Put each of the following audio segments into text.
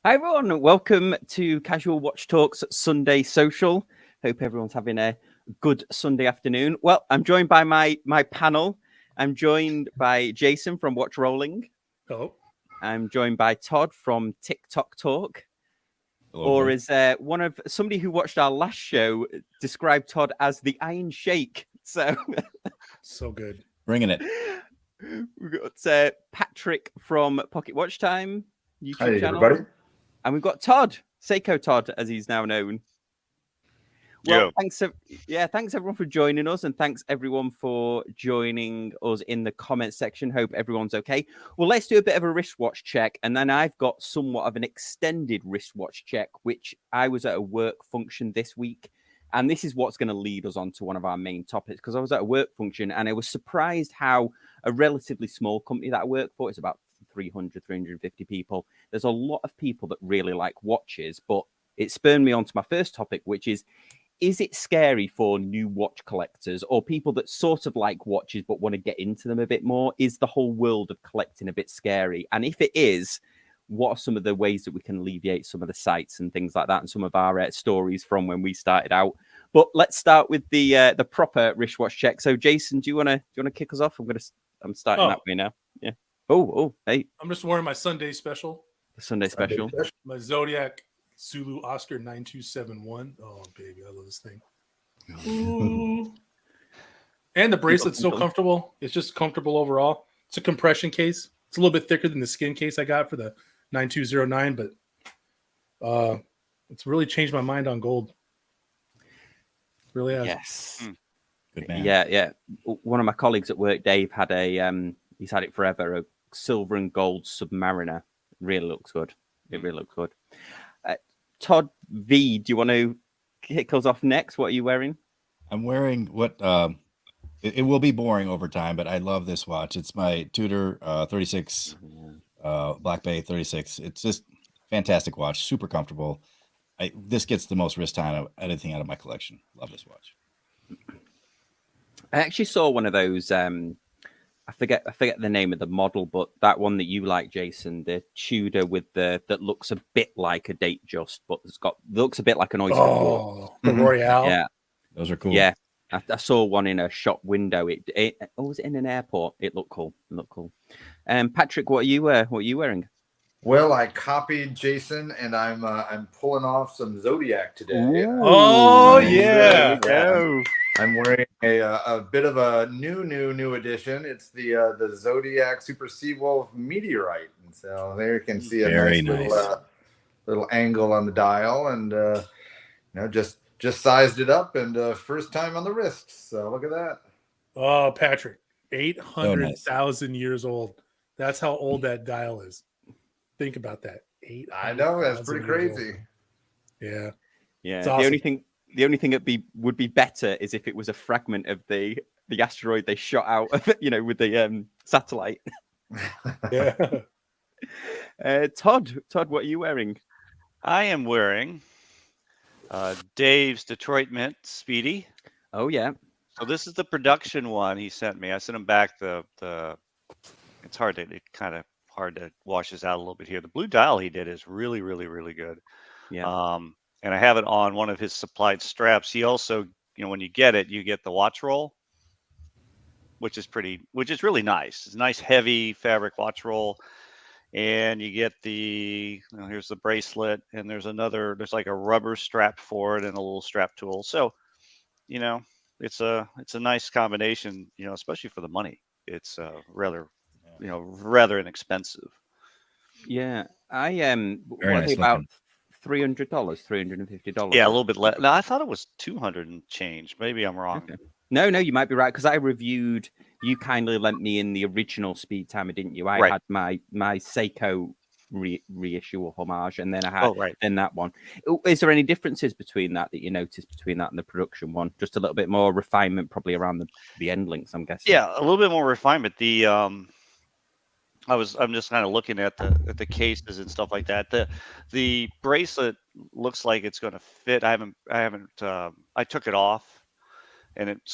Hi everyone, welcome to Casual Watch Talks Sunday Social. Hope everyone's having a good Sunday afternoon. Well, I'm joined by my panel. I'm joined by Jason from Watch Rolling. Hello. I'm joined by Todd from TikTok Talk. Hello, or as somebody who watched our last show described Todd as the Iron Shake. So good. Bringing it. We've got Patrick from Pocket Watch Time YouTube channel. Everybody. And we've got Todd, Seiko Todd, as he's now known. Well, thanks everyone for joining us, and thanks everyone for joining us in the comment section. Hope everyone's okay. Well, let's do a bit of a wristwatch check, and then I've got somewhat of an extended wristwatch check, which I was at a work function this week, and this is what's going to lead us on to one of our main topics, because I was at a work function, and I was surprised how a relatively small company that I work for, it's about 350 people. There's a lot of people that really like watches, but it spurred me on to my first topic, which is it scary for new watch collectors or people that sort of like watches but want to get into them a bit more? Is the whole world of collecting a bit scary? And if it is, what are some of the ways that we can alleviate some of the sights and things like that, and some of our stories from when we started out? But let's start with the proper wristwatch check. So, Jason, do you want to kick us off? I'm starting that way now. Yeah. Oh, hey. I'm just wearing my Sunday special. The Sunday special. My Zodiac Zulu Oscar 9271. Oh, baby, I love this thing. Ooh. And the bracelet's so comfortable. It's just comfortable overall. It's a compression case. It's a little bit thicker than the skin case I got for the 9209, but it's really changed my mind on gold. It really has. Yes. Good man. Yeah. One of my colleagues at work, Dave, had he's had it forever, a silver and gold Submariner. Really looks good. It really looks good. Todd V, do you want to kick us off next? What are you wearing? I'm wearing what it will be boring over time, but I love this watch. It's my Tudor 36 Black Bay 36. It's just fantastic watch, super comfortable. This gets the most wrist time of anything out of my collection. Love this watch. I actually saw one of those. I forget the name of the model, but that one that you like, Jason, the Tudor with that looks a bit like a Datejust, but looks a bit like an Oyster. Oh, the Royale. Yeah, those are cool. Yeah, I saw one in a shop window. It was in an airport. It looked cool. Patrick, what are you wearing? Well, I copied Jason, and I'm pulling off some Zodiac today. Ooh, oh yeah. I'm wearing a bit of a new edition. It's the Zodiac Super Seawolf Meteorite, and so there you can see a nice. Little angle on the dial, and just sized it up, and first time on the wrist. So look at that. Oh, Patrick, 800,000 years old. That's how old that dial is. Think about that. I know, that's pretty crazy. Yeah. Awesome. The only thing that would be better is if it was a fragment of the asteroid they shot out of it, with the satellite. Yeah. Todd, what are you wearing? I am wearing Dave's Detroit Mint Speedy. Oh yeah. So this is the production one he sent me. I sent him back the. It's kind of hard to wash this out a little bit here. The blue dial he did is really, really, really good. Yeah. And I have it on one of his supplied straps. He also, when you get it, you get the watch roll, which is really nice. It's a nice heavy fabric watch roll. And you get here's the bracelet, and there's like a rubber strap for it and a little strap tool. So, it's a nice combination, especially for the money. It's rather inexpensive. Yeah. I am about $300, $350. Yeah, a little bit less. No, I thought it was 200 and change. Maybe I'm wrong. Okay. No, you might be right, because I reviewed. You kindly lent me in the original Speed Timer, didn't you? I had my Seiko reissue or homage, and then I had then that one. Is there any differences between that you noticed between that and the production one? Just a little bit more refinement, probably around the end links, I'm guessing. Yeah, a little bit more refinement. I'm just kind of looking at the cases and stuff like that. The bracelet looks like it's going to fit. I took it off.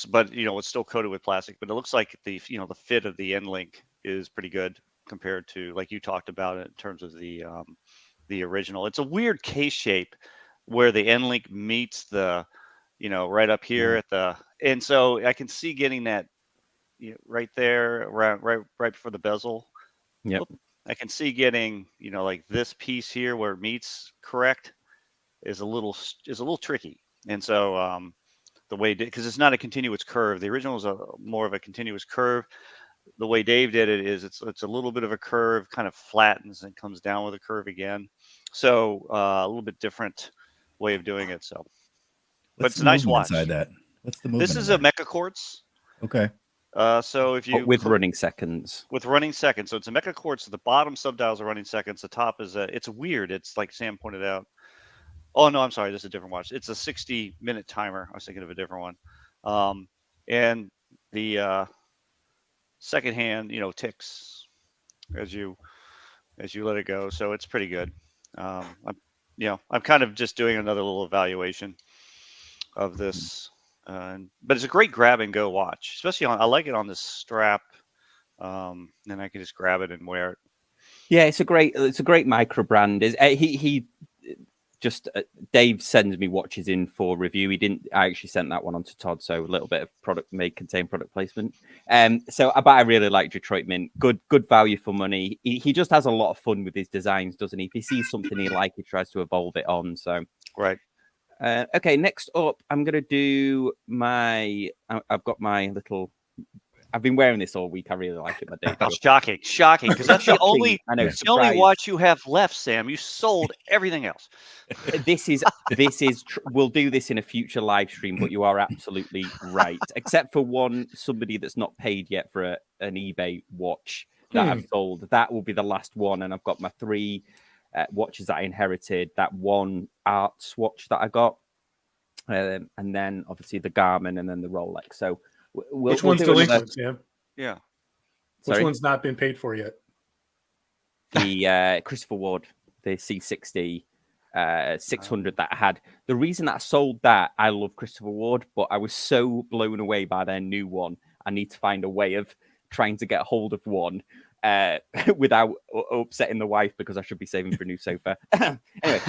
But it's still coated with plastic, but it looks like the fit of the end link is pretty good compared to, like you talked about it, in terms of the the original. It's a weird case shape where the end link meets the, right up here at the, and so I can see getting that right there around right before the bezel. Yep. I can see getting, like this piece here where it meets correct is a little tricky. And so the way, because it's not a continuous curve. The original is more of a continuous curve. The way Dave did it is it's a little bit of a curve, kind of flattens and comes down with a curve again. So a little bit different way of doing it. So, but it's a nice watch. Inside that, what's the movement? This is a Mecha Quartz. Okay. So if you with running seconds. With running seconds, so it's a Mecha Quartz. The bottom subdials are running seconds. The top is it's weird. It's like Sam pointed out. Oh no, I'm sorry. This is a different watch. It's a 60-minute timer. I was thinking of a different one. And the second hand, ticks as you let it go. So it's pretty good. I'm kind of just doing another little evaluation of this. But it's a great grab and go watch, especially I like it on this strap. And I can just grab it and wear it. Yeah, it's a great micro brand. He just Dave sends me watches in for review. I actually sent that one on to Todd, so a little bit of product may contain product placement. But I really like Detroit Mint. Good value for money. He just has a lot of fun with his designs, doesn't he? If he sees something he likes, he tries to evolve it on. So right. Okay, next up, I'm gonna do I've got my little. I've been wearing this all week. I really like it. My day. Oh, shocking! Because that's the only watch you have left, Sam. You sold everything else. This is. We'll do this in a future live stream, but you are absolutely right. Except for somebody that's not paid yet for an eBay watch that I've sold. That will be the last one, and I've got my 3 watches that I inherited. That one Arts watch that I got, and then obviously the Garmin, and then the Rolex. So. Which one's delinquent, Sam? Yeah. Which one's not been paid for yet? The Christopher Ward, the C60 600 that I had. The reason that I sold that, I love Christopher Ward, but I was so blown away by their new one. I need to find a way of trying to get hold of one without upsetting the wife, because I should be saving for a new sofa. Anyway,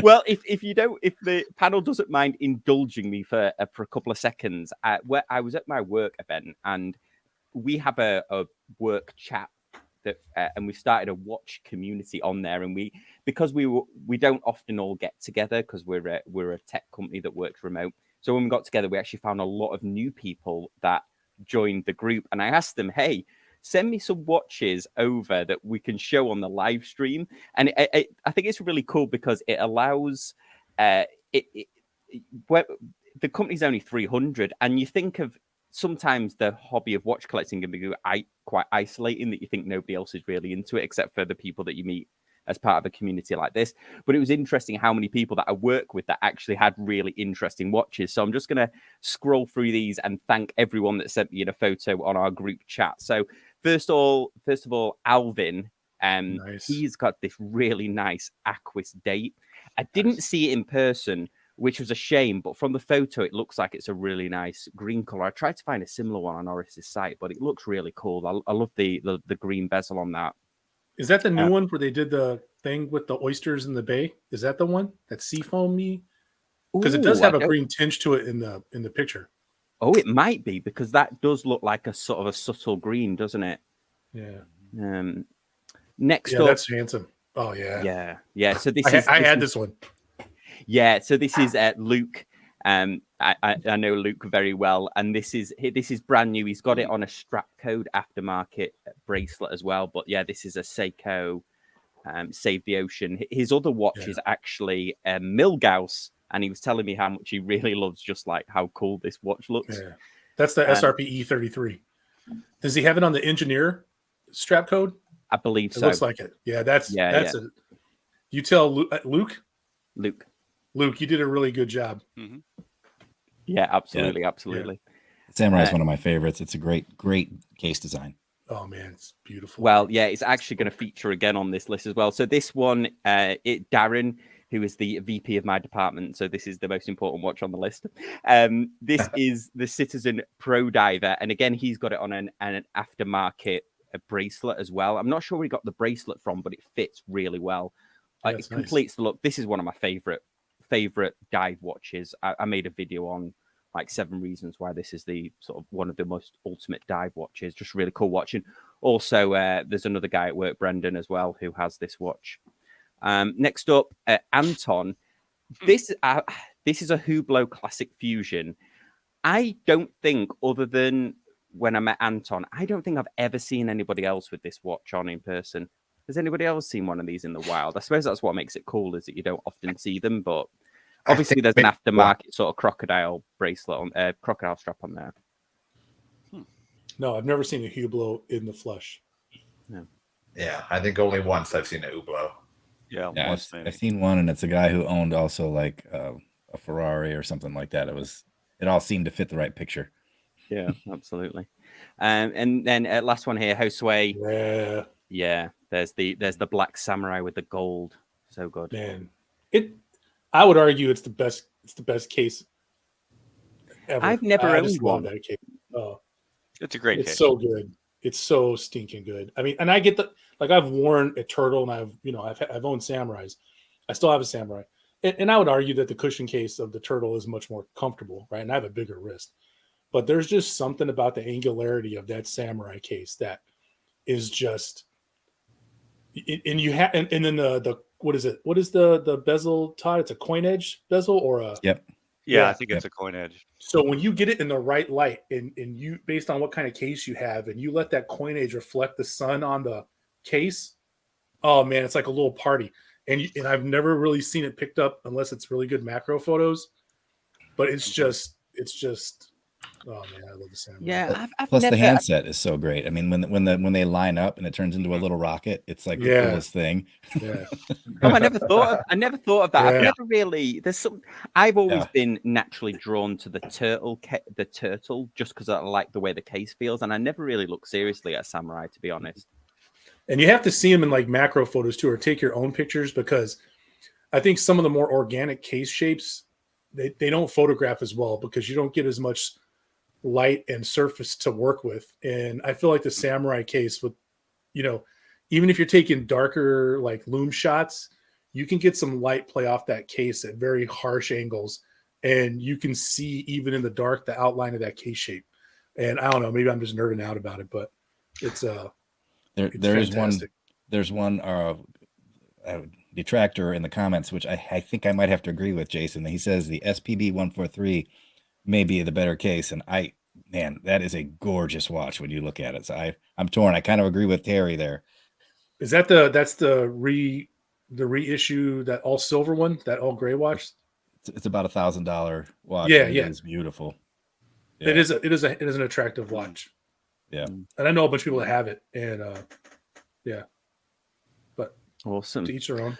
well, if the panel doesn't mind indulging me for a couple of seconds, where I was at my work event, and we have a work chat that, and we started a watch community on there, and because we don't often all get together because we're a tech company that works remote. So when we got together, we actually found a lot of new people that joined the group, and I asked them, hey, send me some watches over that we can show on the live stream. And I think it's really cool because it allows the company's only 300, and you think of sometimes the hobby of watch collecting can be quite isolating, that you think nobody else is really into it except for the people that you meet as part of a community like this. But it was interesting how many people that I work with that actually had really interesting watches. So I'm just going to scroll through these and thank everyone that sent me in a photo on our group chat. So first of all, Alvin, nice. He's got this really nice Aquis date. I didn't see it in person, which was a shame, but from the photo, it looks like it's a really nice green color. I tried to find a similar one on Oris's site, but it looks really cool. I love the green bezel on that. Is that the new one where they did the thing with the oysters in the bay? Is that the one that seafoamy? Because it does have a green tinge to it in the picture. Oh, it might be, because that does look like a sort of a subtle green, doesn't it? Yeah. Next up, that's handsome. Oh yeah. Yeah. So I had this one. Yeah. So this is Luke. I know Luke very well, and this is brand new. He's got it on a strap code aftermarket bracelet as well. But yeah, this is a Seiko Save the Ocean. His other watch is actually a Milgauss, and he was telling me how much he really loves just like how cool this watch looks. Yeah, that's the SRP E33. Does he have it on the engineer strap code? I believe so. It looks like it. Yeah, that's it. You tell Luke, you did a really good job. Mm-hmm. Yeah, absolutely. Samurai is one of my favorites. It's a great case design. Oh man, it's beautiful. Well, yeah, it's actually going to feature again on this list as well. So this one, Darren, who is the VP of my department, so this is the most important watch on the list. This is the Citizen Pro Diver, and again, he's got it on an aftermarket bracelet as well. I'm not sure where he got the bracelet from, but it fits really well. Yeah, It completes the look. This is one of my favorite dive watches. I made a video on like 7 reasons why this is the sort of one of the most ultimate dive watches. Just really cool watching. Also, there's another guy at work, Brendan, as well, who has this watch. Next up, Anton. This is a Hublot Classic Fusion. I don't think, other than when I met Anton, I don't think I've ever seen anybody else with this watch on in person. Has anybody else seen one of these in the wild? I suppose that's what makes it cool, is that you don't often see them, but obviously there's an aftermarket sort of crocodile bracelet on, crocodile strap on there. No, I've never seen a Hublot in the flesh. No. Yeah, I think only once I've seen a Hublot. Yeah, I've seen one, and it's a guy who owned also like a Ferrari or something like that. It all seemed to fit the right picture. Yeah, absolutely. And then last one here, Josue. Yeah. There's the black samurai with the gold. So good. Man, I would argue it's the best case ever. I've never owned one. That case. It's a great case. It's so good. It's so stinking good. I mean, and I get I've worn a turtle, and I've owned samurais. I still have a samurai, and I would argue that the cushion case of the turtle is much more comfortable, right? And I have a bigger wrist, but there's just something about the angularity of that samurai case that is just. And you have, and then the what is it? What is the bezel, Todd? It's a coin edge bezel or a Yep. Yeah, I think it's a coin edge. So when you get it in the right light, and you, based on what kind of case you have, and you let that coin edge reflect the sun on the case, oh man, it's like a little party. And I've never really seen it picked up unless it's really good macro photos. But it's just, oh man, I love the samurai. Yeah, plus the handset is so great. I mean, when they line up and it turns into a little rocket, it's like the coolest thing. Yeah. I never thought of that. Yeah. I've never really. I've always been naturally drawn to the turtle, just because I like the way the case feels, and I never really looked seriously at a samurai, to be honest. And you have to see them in like macro photos too, or take your own pictures, because I think some of the more organic case shapes they don't photograph as well, because you don't get as much light and surface to work with. And I feel like the samurai case with, even if you're taking darker like loom shots, you can get some light play off that case at very harsh angles, and you can see even in the dark the outline of that case shape. And I don't know, maybe I'm just nerding out about it, but it's there's one detractor in the comments, which I think I might have to agree with Jason. He says the SPB 143 may be the better case, and man, that is a gorgeous watch when you look at it. So I'm torn. I kind of agree with Terry there. Is that that's the reissue, that all silver one, that all gray watch? It's about $1,000 watch. Yeah, it's beautiful. Yeah. It is an attractive watch. Yeah, and I know a bunch of people that have it, and but awesome. To each their own.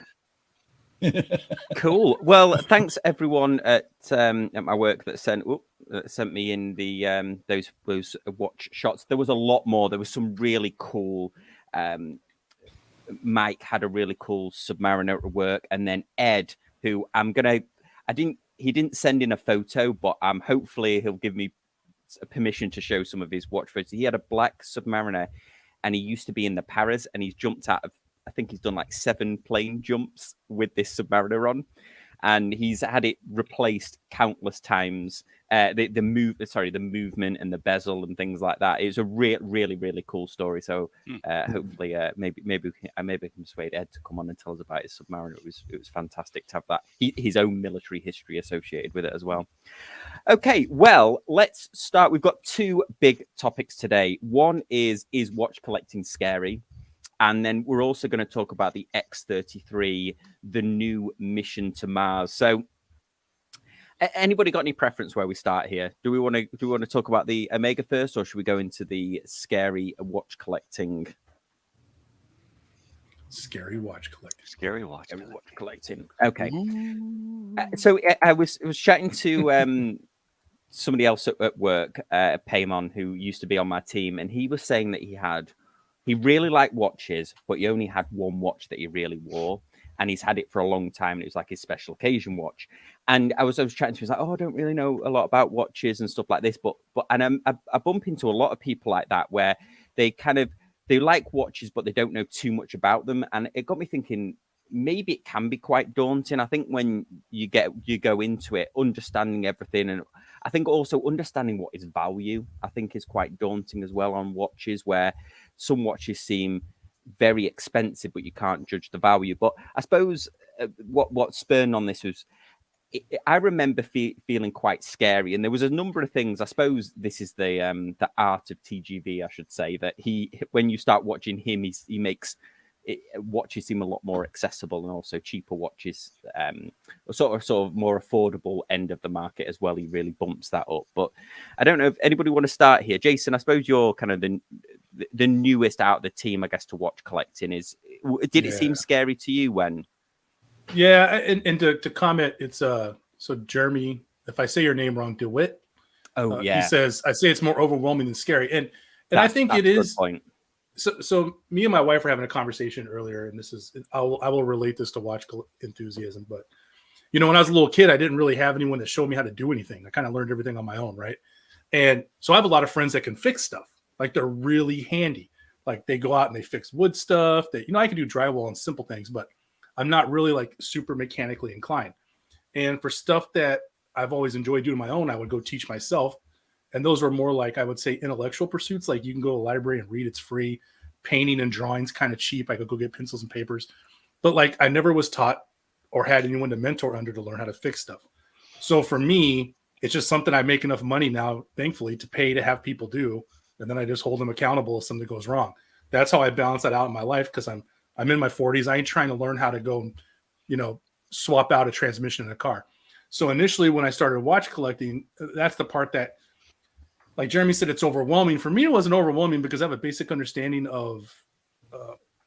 Cool. Well, thanks everyone at my work that sent me in the those watch shots. There was a lot more. There was some really cool. Mike had a really cool Submariner at work, and then Ed, who he didn't send in a photo, but hopefully he'll give me permission to show some of his watch photos. He had a black Submariner, and he used to be in the Paras, and he's jumped out of. I think he's done like 7 plane jumps with this Submariner on, and he's had it replaced countless times. The movement and the bezel and things like that. It's a really, really cool story. So hopefully, maybe I can persuade Ed to come on and tell us about his Submariner. It was fantastic to have that his own military history associated with it as well. Okay, well, let's start. We've got 2 big topics today. One is watch collecting scary? And then we're also going to talk about the X-33, the new mission to Mars. So, anybody got any preference where we start here? Do we want to talk about the Omega first, or should we go into the scary watch collecting? Scary watch collecting. Scary watch collecting. Okay. So I was chatting to somebody else at work, Paymon, who used to be on my team, and he was saying that he really liked watches, but he only had one watch that he really wore, and he's had it for a long time, and it was like his special occasion watch. And I was chatting to him, he was like, "Oh, I don't really know a lot about watches and stuff like this," but I bump into a lot of people like that, where they kind of they like watches, but they don't know too much about them. And it got me thinking, maybe it can be quite daunting. I think when you go into it, understanding everything, and I think also understanding what is value, I think is quite daunting as well on watches, where some watches seem very expensive, but you can't judge the value. But I suppose what spurred on this was, I remember feeling quite scary, and there was a number of things. I suppose this is the art of TGV, I should say, that when you start watching him, he makes watches seem a lot more accessible, and also cheaper watches, sort of more affordable end of the market as well. He really bumps that up. But I don't know if anybody want to start here. Jason, I suppose you're kind of the newest out of the team, I guess, to watch collecting. Did it seem scary to you when? Yeah, and to comment, it's so Jeremy, if I say your name wrong, DeWitt. Oh yeah. He says, I say it's more overwhelming than scary. And I think it is. Point. So me and my wife were having a conversation earlier, and I will relate this to watch enthusiasm. But when I was a little kid, I didn't really have anyone that showed me how to do anything. I kind of learned everything on my own, right? And so I have a lot of friends that can fix stuff. Like, they're really handy. Like, they go out and they fix wood stuff. That I can do drywall and simple things, but I'm not really like super mechanically inclined. And for stuff that I've always enjoyed doing my own, I would go teach myself. And those were more like, I would say, intellectual pursuits. Like, you can go to a library and read, it's free. Painting and drawing's kind of cheap. I could go get pencils and papers. But like, I never was taught or had anyone to mentor under to learn how to fix stuff. So for me, it's just something I make enough money now, thankfully, to pay to have people do. And then I just hold them accountable if something goes wrong. That's how I balance that out in my life, because I'm in my 40s. I ain't trying to learn how to go, swap out a transmission in a car. So initially, when I started watch collecting, that's the part that, like Jeremy said, it's overwhelming. For me, it wasn't overwhelming because I have a basic understanding of,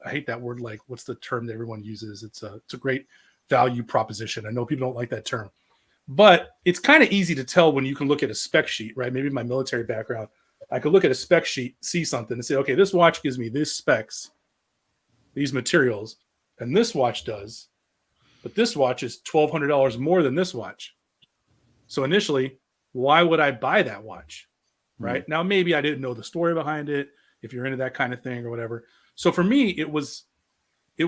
I hate that word. Like, what's the term that everyone uses? It's a great value proposition. I know people don't like that term, but it's kind of easy to tell when you can look at a spec sheet, right? Maybe my military background, I could look at a spec sheet, see something, and say, okay, this watch gives me this specs, these materials, and this watch does, but this watch is $1,200 more than this watch. So initially, why would I buy that watch? Right? Now, maybe I didn't know the story behind it, if you're into that kind of thing or whatever. So for me, it was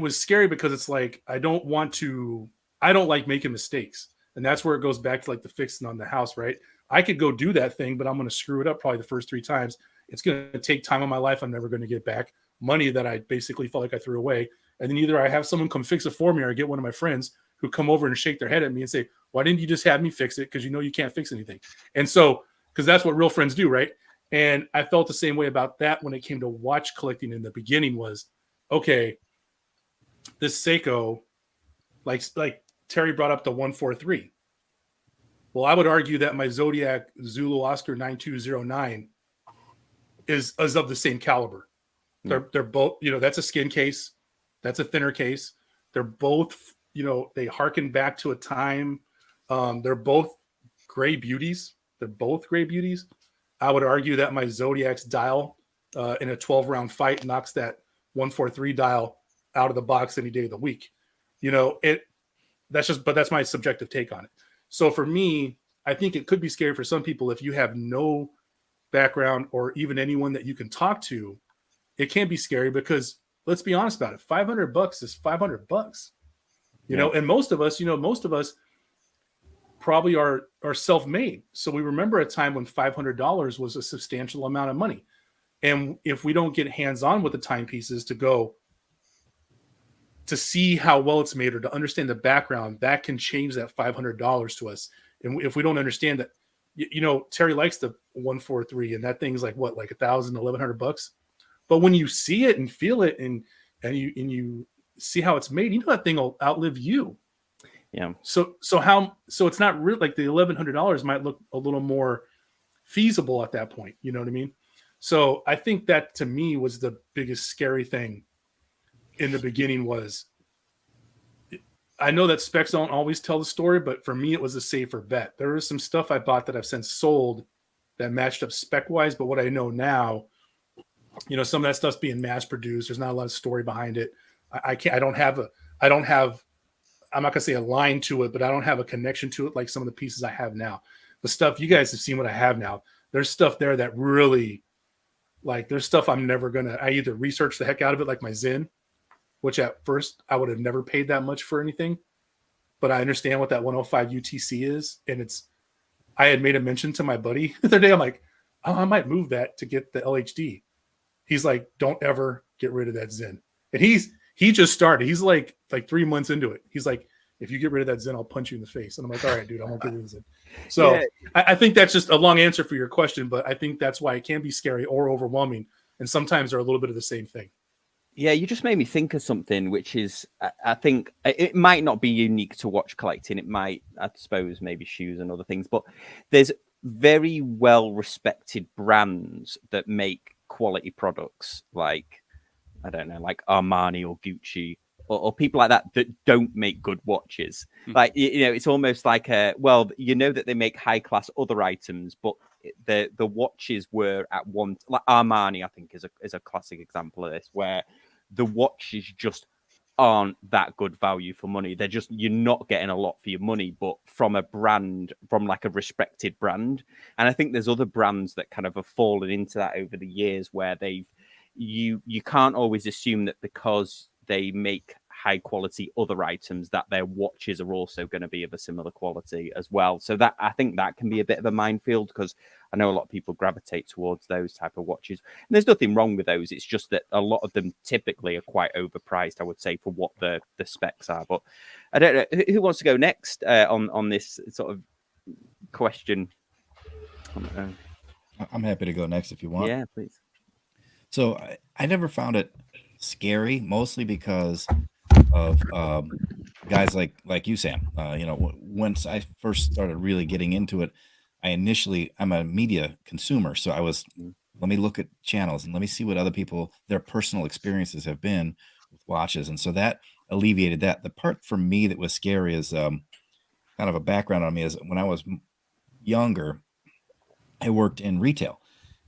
scary because it's like, I don't like making mistakes. And that's where it goes back to like the fixing on the house, right? I could go do that thing, but I'm going to screw it up probably the first 3 times. It's going to take time in my life I'm never going to get back. Money that I basically felt like I threw away. And then either I have someone come fix it for me, or I get one of my friends who come over and shake their head at me and say, why didn't you just have me fix it? Because you can't fix anything. And so, because that's what real friends do, right? And I felt the same way about that when it came to watch collecting in the beginning was, okay, this Seiko, like Terry brought up the 143. Well, I would argue that my Zodiac Zulu Oscar 9209 is of the same caliber. They're both, that's a skin case. That's a thinner case. They're both, they harken back to a time. They're both gray beauties. I would argue that my Zodiac's dial in a 12-round fight knocks that 143 dial out of the box any day of the week. That's my subjective take on it. So for me, I think it could be scary for some people if you have no background or even anyone that you can talk to. It can be scary because, let's be honest about it, $500 is $500. And most of us probably are self-made. So we remember a time when $500 was a substantial amount of money. And if we don't get hands-on with the timepieces to go to see how well it's made or to understand the background, that can change that $500 to us. And if we don't understand that, Terry likes the 143 and that thing's like what, like $1,000, $1,100. But when you see it and feel it and you see how it's made, that thing will outlive you. Yeah. So it's not really like the $1,100 might look a little more feasible at that point. You know what I mean? So I think that to me was the biggest scary thing in the beginning was, I know that specs don't always tell the story, but for me, it was a safer bet. There was some stuff I bought that I've since sold that matched up spec wise. But what I know now, some of that stuff's being mass produced. There's not a lot of story behind it. I'm not going to say a line to it, but I don't have a connection to it like some of the pieces I have now. The stuff you guys have seen what I have now, there's stuff there that really Like there's stuff I'm never gonna. I either research the heck out of it, like my Zen, which at first I would have never paid that much for anything, but I understand what that 105 UTC is, and it's. I had made a mention to my buddy the other day. I'm like, oh, I might move that to get the LHD. He's like, don't ever get rid of that Zen. And he just started. He's like 3 months into it. He's like, if you get rid of that Zen, I'll punch you in the face. And I'm like, all right, dude, I won't get rid of the Zen. So yeah. I think that's just a long answer for your question, but I think that's why it can be scary or overwhelming. And sometimes they're a little bit of the same thing. Yeah, you just made me think of something, which is, I think it might not be unique to watch collecting. It might, I suppose, maybe shoes and other things, but there's very well respected brands that make quality products like, I don't know, like Armani or Gucci or people like that don't make good watches. Like, it's almost like that they make high class other items, but the watches were at one, like Armani, I think is a classic example of this, where the watches just aren't that good value for money. They're just, you're not getting a lot for your money, but from a brand, from like a respected brand. And I think there's other brands that kind of have fallen into that over the years, where you can't always assume that because they make high quality other items that their watches are also going to be of a similar quality as well. So that, I think that can be a bit of a minefield, because I know a lot of people gravitate towards those type of watches. And there's nothing wrong with those. It's just that a lot of them typically are quite overpriced, I would say, for what the specs are. But I don't know who wants to go next on this sort of question. I'm happy to go next if you want. Yeah, please. So I never found it scary, mostly because of guys like you, Sam. Once I first started really getting into it, I'm a media consumer, so let me look at channels and let me see what other people, their personal experiences have been with watches, and so that alleviated that. The part for me that was scary is kind of a background on me is when I was younger, I worked in retail,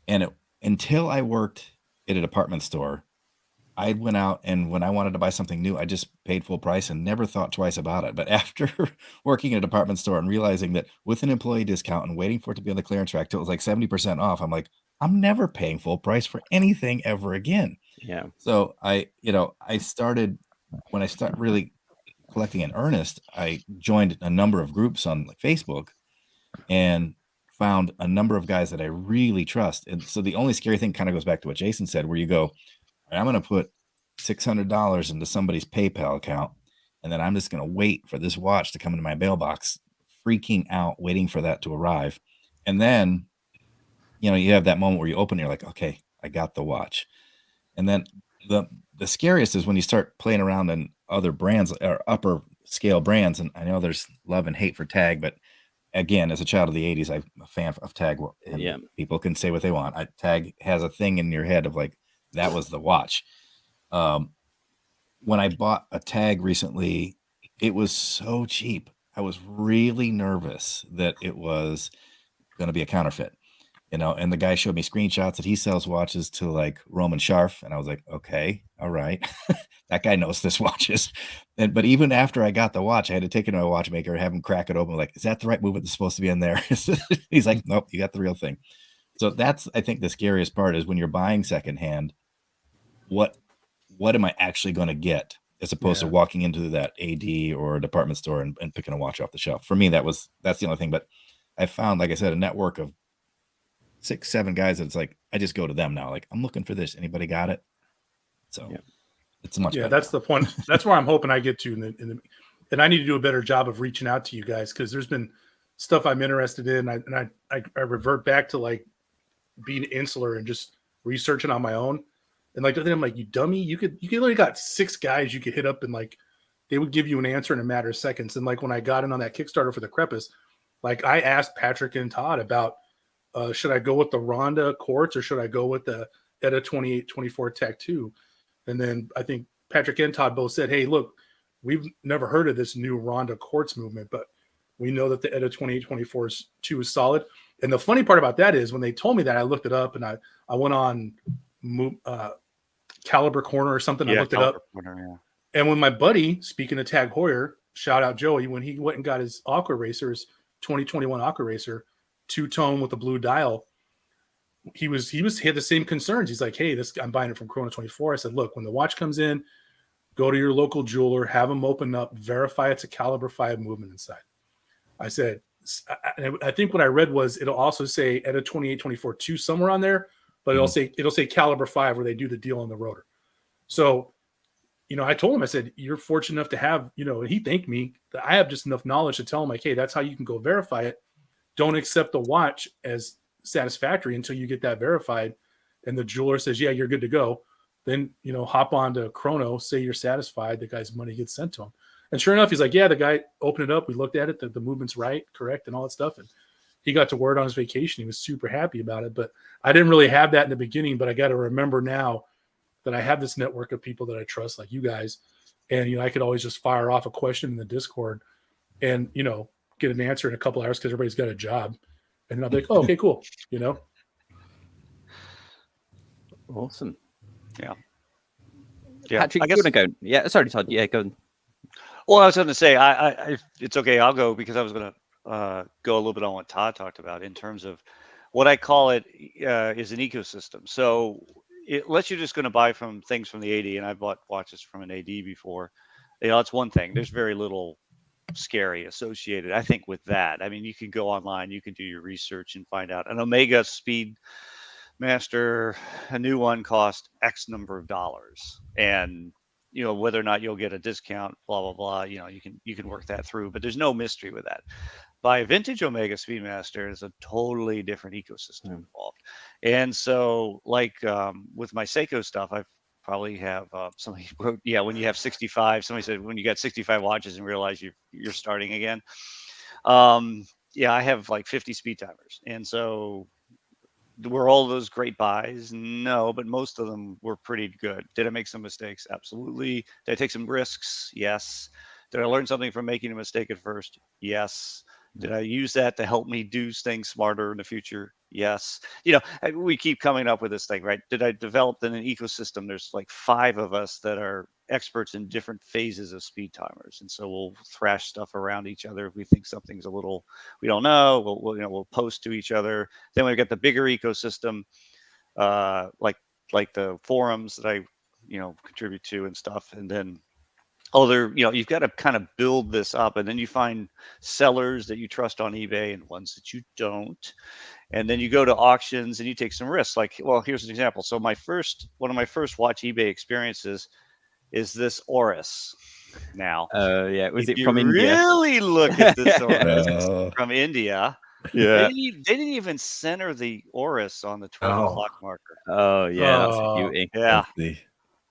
and until I worked at a department store, I went out, and when I wanted to buy something new, I just paid full price and never thought twice about it. But after working in a department store and realizing that with an employee discount and waiting for it to be on the clearance rack till it was like 70% off, I'm like, I'm never paying full price for anything ever again. Yeah. So I started, when I started really collecting in earnest, I joined a number of groups on like Facebook and found a number of guys that I really trust. And so the only scary thing kind of goes back to what Jason said, where you go, I'm going to put $600 into somebody's PayPal account, and then I'm just going to wait for this watch to come into my mailbox, freaking out, waiting for that to arrive. And then, you have that moment where you open, and you're like, okay, I got the watch. And then the scariest is when you start playing around in other brands or upper scale brands. And I know there's love and hate for Tag, but again, as a child of the 80s, I'm a fan of Tag. And people can say what they want. Tag has a thing in your head of like, that was the watch. When I bought a Tag recently, it was so cheap. I was really nervous that it was going to be a counterfeit, and the guy showed me screenshots that he sells watches to like Roman Scharf. And I was like, okay, all right. That guy knows this watches. But even after I got the watch, I had to take it to my watchmaker and have him crack it open. Like, is that the right movement that's supposed to be in there? He's like, nope, you got the real thing. So that's, I think, the scariest part is when you're buying secondhand, what am I actually going to get, as opposed to walking into that AD or a department store and picking a watch off the shelf. For me, that's the only thing. But I found, like I said, a network of 6-7 guys that's like, I just go to them now. Like, I'm looking for this. Anybody got it? So it's much better. That's the point. That's where I'm hoping I get to. And I need to do a better job of reaching out to you guys, because there's been stuff I'm interested in. I revert back to like being insular and just researching on my own. And like, I'm like, you dummy, you literally got 6 guys you could hit up, and like, they would give you an answer in a matter of seconds. And like, when I got in on that Kickstarter for the Crepus, like I asked Patrick and Todd about, should I go with the Ronda quartz or should I go with the ETA 2824 Tech 2? And then I think Patrick and Todd both said, hey, look, we've never heard of this new Ronda quartz movement, but we know that the ETA 2824 2 is solid. And the funny part about that is when they told me that, I looked it up, and I went on Caliber Corner or something. I looked it up. And when my buddy, speaking of Tag Heuer, shout out Joey, when he went and got his Aqua Racers 2021 Aqua Racer 2-tone with a blue dial, he had the same concerns. He's like, hey, I'm buying it from Chrono 24. I said, look, when the watch comes in, go to your local jeweler, have them open up, verify it's a caliber 5 movement inside. I said, I think what I read was it'll also say ETA 2824-2 somewhere on there, but it'll say caliber 5 where they do the deal on the rotor. So, I told him, I said, you're fortunate enough to have, and he thanked me that I have just enough knowledge to tell him, like, hey, that's how you can go verify it. Don't accept the watch as satisfactory until you get that verified. And the jeweler says, yeah, you're good to go. Then, hop on to Chrono, say you're satisfied, the guy's money gets sent to him. And sure enough, he's like, yeah, the guy opened it up. We looked at it, the movement's right, correct, and all that stuff. And he got to word on his vacation. He was super happy about it. But I didn't really have that in the beginning, but I got to remember now that I have this network of people that I trust, like you guys. And, I could always just fire off a question in the Discord and, get an answer in a couple hours because everybody's got a job. And I'll be like, oh, okay, cool. Awesome. Yeah. Patrick, you want to go? Yeah, sorry, Todd. Yeah, go on. Well, I was going to say, I it's okay. I'll go because I was going to go a little bit on what Todd talked about in terms of what I call it is an ecosystem. So unless you're just going to buy things from the AD, and I've bought watches from an AD before, it's one thing. There's very little scary associated, I think, with that. I mean, you can go online, you can do your research and find out an Omega Speed Master, a new one cost X number of dollars, and whether or not you'll get a discount, blah blah blah. You can work that through, but there's no mystery with that. Buy a vintage Omega Speedmaster is a totally different ecosystem involved, and so like with my Seiko stuff, I probably have somebody wrote, when you have 65. Somebody said when you got 65 watches and realize you're starting again. I have like 50 speed timers, and so. Were all those great buys? No, but most of them were pretty good. Did I make some mistakes? Absolutely. Did I take some risks? Yes. Did I learn something from making a mistake at first? Yes. Did I use that to help me do things smarter in the future? Yes. We keep coming up with this thing, right? Did I develop in an ecosystem? There's like 5 of us that are experts in different phases of speed timers. And so we'll thrash stuff around each other. If we think something's a little, we don't know, we'll post to each other. Then we've got the bigger ecosystem, like the forums that I, contribute to and stuff. And then you've got to kind of build this up, and then you find sellers that you trust on eBay and ones that you don't. And then you go to auctions and you take some risks. Like, well, here's an example. So one of my first watch eBay experiences is this Oris. Now, was it from India? Really look at this Oris from India. Yeah, they didn't even center the Oris on the 12 o'clock marker. Oh yeah, that's a beauty.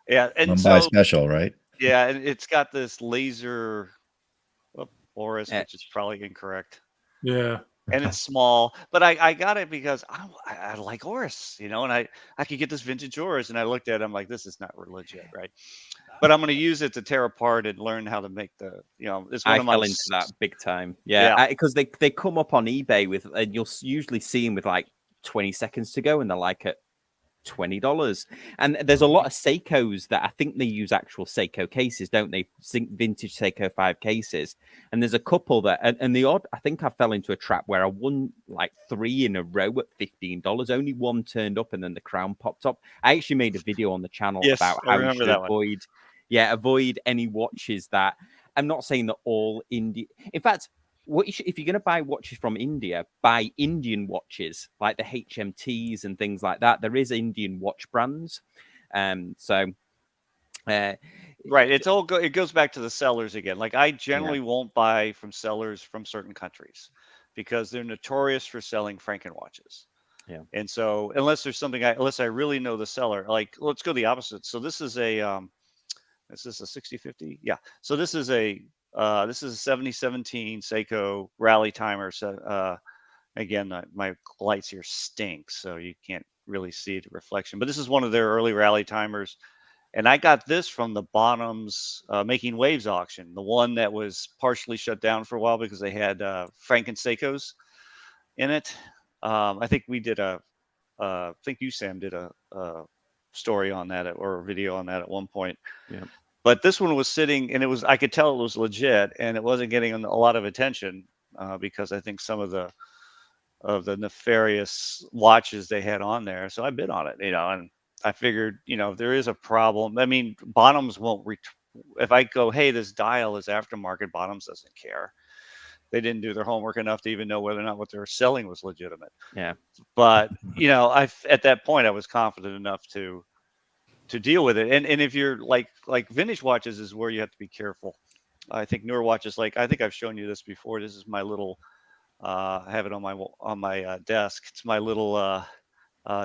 Yeah, and Mumbai special, right? Yeah, and it's got this laser Oris, which is probably incorrect. Yeah. And it's small, but I got it because I like Oris, and I could get this vintage Oris, and I looked at it, I'm like, this is not legit, right? But I'm going to use it to tear apart and learn how to make the, it's one I of my fell into that big time. Yeah. Because they come up on eBay with, and you'll usually see them with like 20 seconds to go, and they're like at $20. And there's a lot of Seikos that I think they use actual Seiko cases, don't they? Vintage Seiko 5 cases. And there's a couple that, and the odd, I think I fell into a trap where I won like 3 in a row at $15. Only one turned up and then the crown popped up. I actually made a video on the channel about how you should avoid any watches that, I'm not saying that all India, in fact, if you're going to buy watches from India, buy Indian watches like the HMTs and things like that. There is Indian watch brands, right. It goes back to the sellers again. Like I generally won't buy from sellers from certain countries because they're notorious for selling Franken watches. Yeah, and so unless there's something unless I really know the seller, like let's go the opposite. So this is a 6050. Yeah. So this is a 7017 Seiko rally timer. So again, my lights here stink, so you can't really see the reflection. But this is one of their early rally timers, and I got this from the Bonhams Making Waves auction, the one that was partially shut down for a while because they had Franken Seikos in it. I think we did I think you, Sam, did a story on that or a video on that at one point. Yeah. But this one was sitting, and I could tell it was legit, and it wasn't getting a lot of attention because I think some of the the nefarious watches they had on there. So I bid on it, and I figured, if there is a problem, I mean, Bottoms won't if I go, hey, this dial is aftermarket, Bottoms doesn't care. They didn't do their homework enough to even know whether or not what they were selling was legitimate. Yeah. But, at that point, I was confident enough to deal with it. And if you're like vintage watches is where you have to be careful. I think newer watches, I think I've shown you this before. This is my little, I have it on my desk. It's my little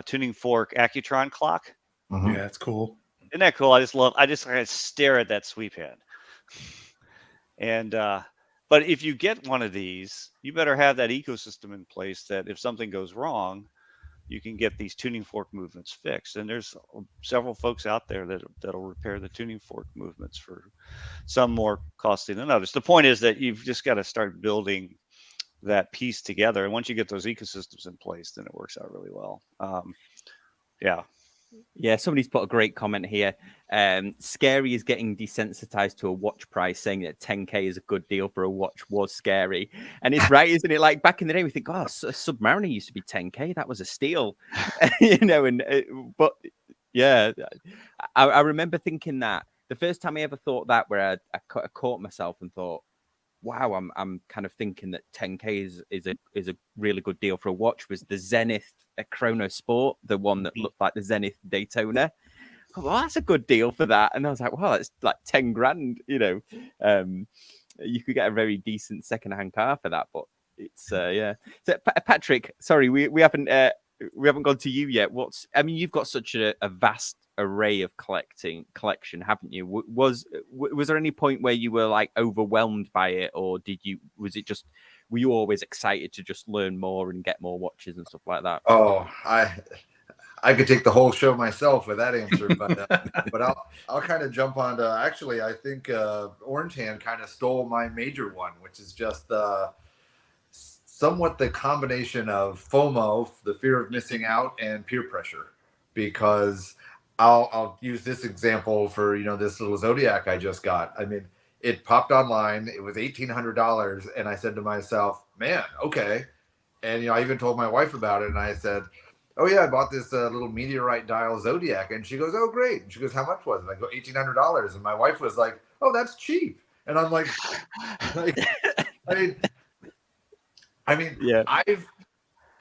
tuning fork Accutron clock. Yeah, that's cool. Isn't that cool? I just kind of stare at that sweep hand. And but if you get one of these, you better have that ecosystem in place that if something goes wrong, you can get these tuning fork movements fixed. And there's several folks out there that'll repair the tuning fork movements, for some more costly than others. The point is that you've just got to start building that piece together. And once you get those ecosystems in place, then it works out really well. Yeah, somebody's put a great comment here. Scary is getting desensitized to a watch price, saying that 10K is a good deal for a watch was scary. And it's right, isn't it? Like back in the day, we think, oh, a Submariner used to be 10K. That was a steal. But yeah, I remember thinking that the first time I ever thought that, where I caught myself and thought, wow, I'm kind of thinking that 10K is a really good deal for a watch, was the Zenith Chrono Sport, the one that looked like the Zenith Daytona. Well, that's a good deal for that. And I was like, wow, that's like 10 grand, you could get a very decent secondhand car for that. But it's yeah. So Patrick, sorry, we haven't gone to you yet. You've got such a vast array of collection, haven't you? Was there any point where you were like overwhelmed by it, or were you always excited to just learn more and get more watches and stuff like that? Oh, I could take the whole show myself with that answer, but I'll kind of jump on to, actually, I think Orange Hand kind of stole my major one, which is just somewhat the combination of FOMO, the fear of missing out, and peer pressure. Because I'll use this example for, this little Zodiac I just got. I mean, it popped online. It was $1,800. And I said to myself, man, okay. And, I even told my wife about it. And I said, oh, yeah, I bought this little meteorite dial Zodiac. And she goes, oh, great. And she goes, how much was it? I go, $1,800. And my wife was like, oh, that's cheap. And I'm like I mean, yeah.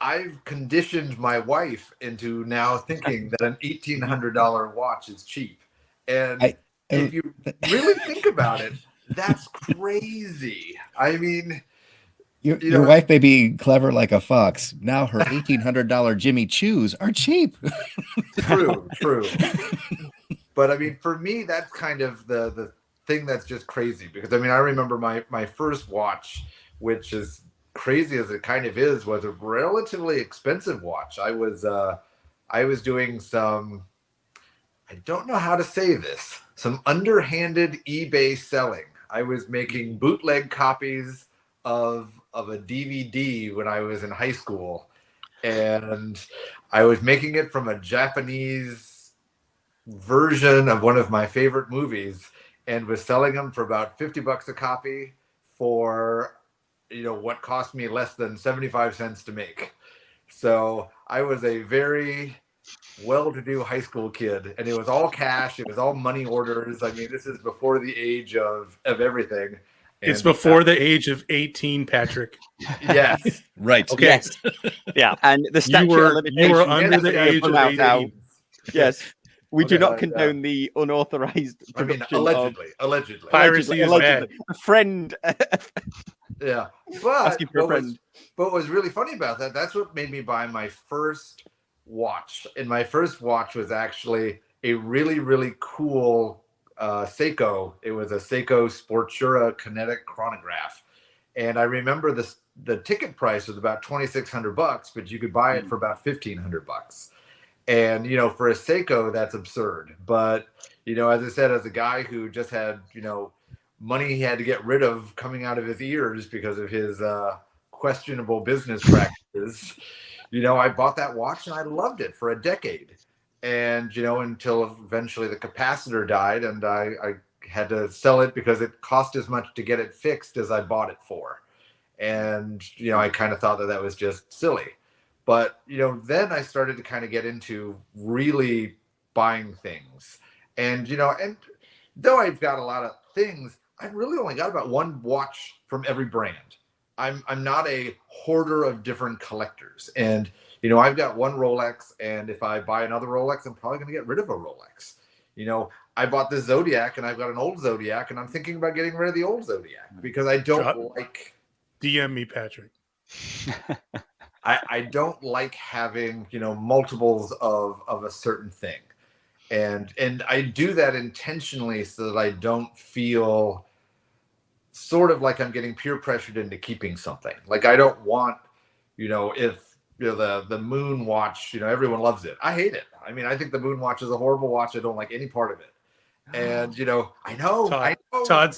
I've conditioned my wife into now thinking that an $1,800 watch is cheap. And if you really think about it, that's crazy. I mean, your wife may be clever like a fox. Now her $1,800 Jimmy Choos are cheap. True. But I mean, for me, that's kind of the thing that's just crazy, because I mean, I remember my first watch, which is crazy as it kind of is, was a relatively expensive watch. I was doing some, I don't know how to say this, some underhanded eBay selling. I was making bootleg copies of a DVD when I was in high school, and I was making it from a Japanese version of one of my favorite movies, and was selling them for about $50 a copy for what cost me less than 75 cents to make. So I was a very well-to-do high school kid, and it was all cash. It was all money orders. I mean, this is before the age of everything. And it's before the age of 18, Patrick. Yes. Right. Okay. Yes. Yeah. And the statute of limitations. You were under the age of 18. Now. Yes. We do not condone the unauthorized production. Allegedly. Piracy is bad. A friend. Yeah. But asking for a friend. But what was really funny about that's what made me buy my first watch. And my first watch was actually a really, really cool Seiko. It was a Seiko Sportura kinetic chronograph. And I remember the ticket price was about $2,600, but you could buy it for about $1,500. And, for a Seiko, that's absurd. But, as I said, as a guy who just had, money he had to get rid of coming out of his ears because of his questionable business practices, I bought that watch and I loved it for a decade. And, until eventually the capacitor died and I had to sell it because it cost as much to get it fixed as I bought it for. And, I kind of thought that was just silly. But, then I started to kind of get into really buying things. And, and though I've got a lot of things, I've really only got about one watch from every brand. I'm not a hoarder of different collectors. And, I've got one Rolex, and if I buy another Rolex, I'm probably going to get rid of a Rolex. I bought this Zodiac, and I've got an old Zodiac, and I'm thinking about getting rid of the old Zodiac because I don't like... DM me, Patrick. I don't like having, multiples of a certain thing. And I do that intentionally so that I don't feel sort of like I'm getting peer pressured into keeping something. Like I don't want, if the Moon watch, everyone loves it. I hate it. I mean, I think the Moon watch is a horrible watch. I don't like any part of it. And I know. Todd.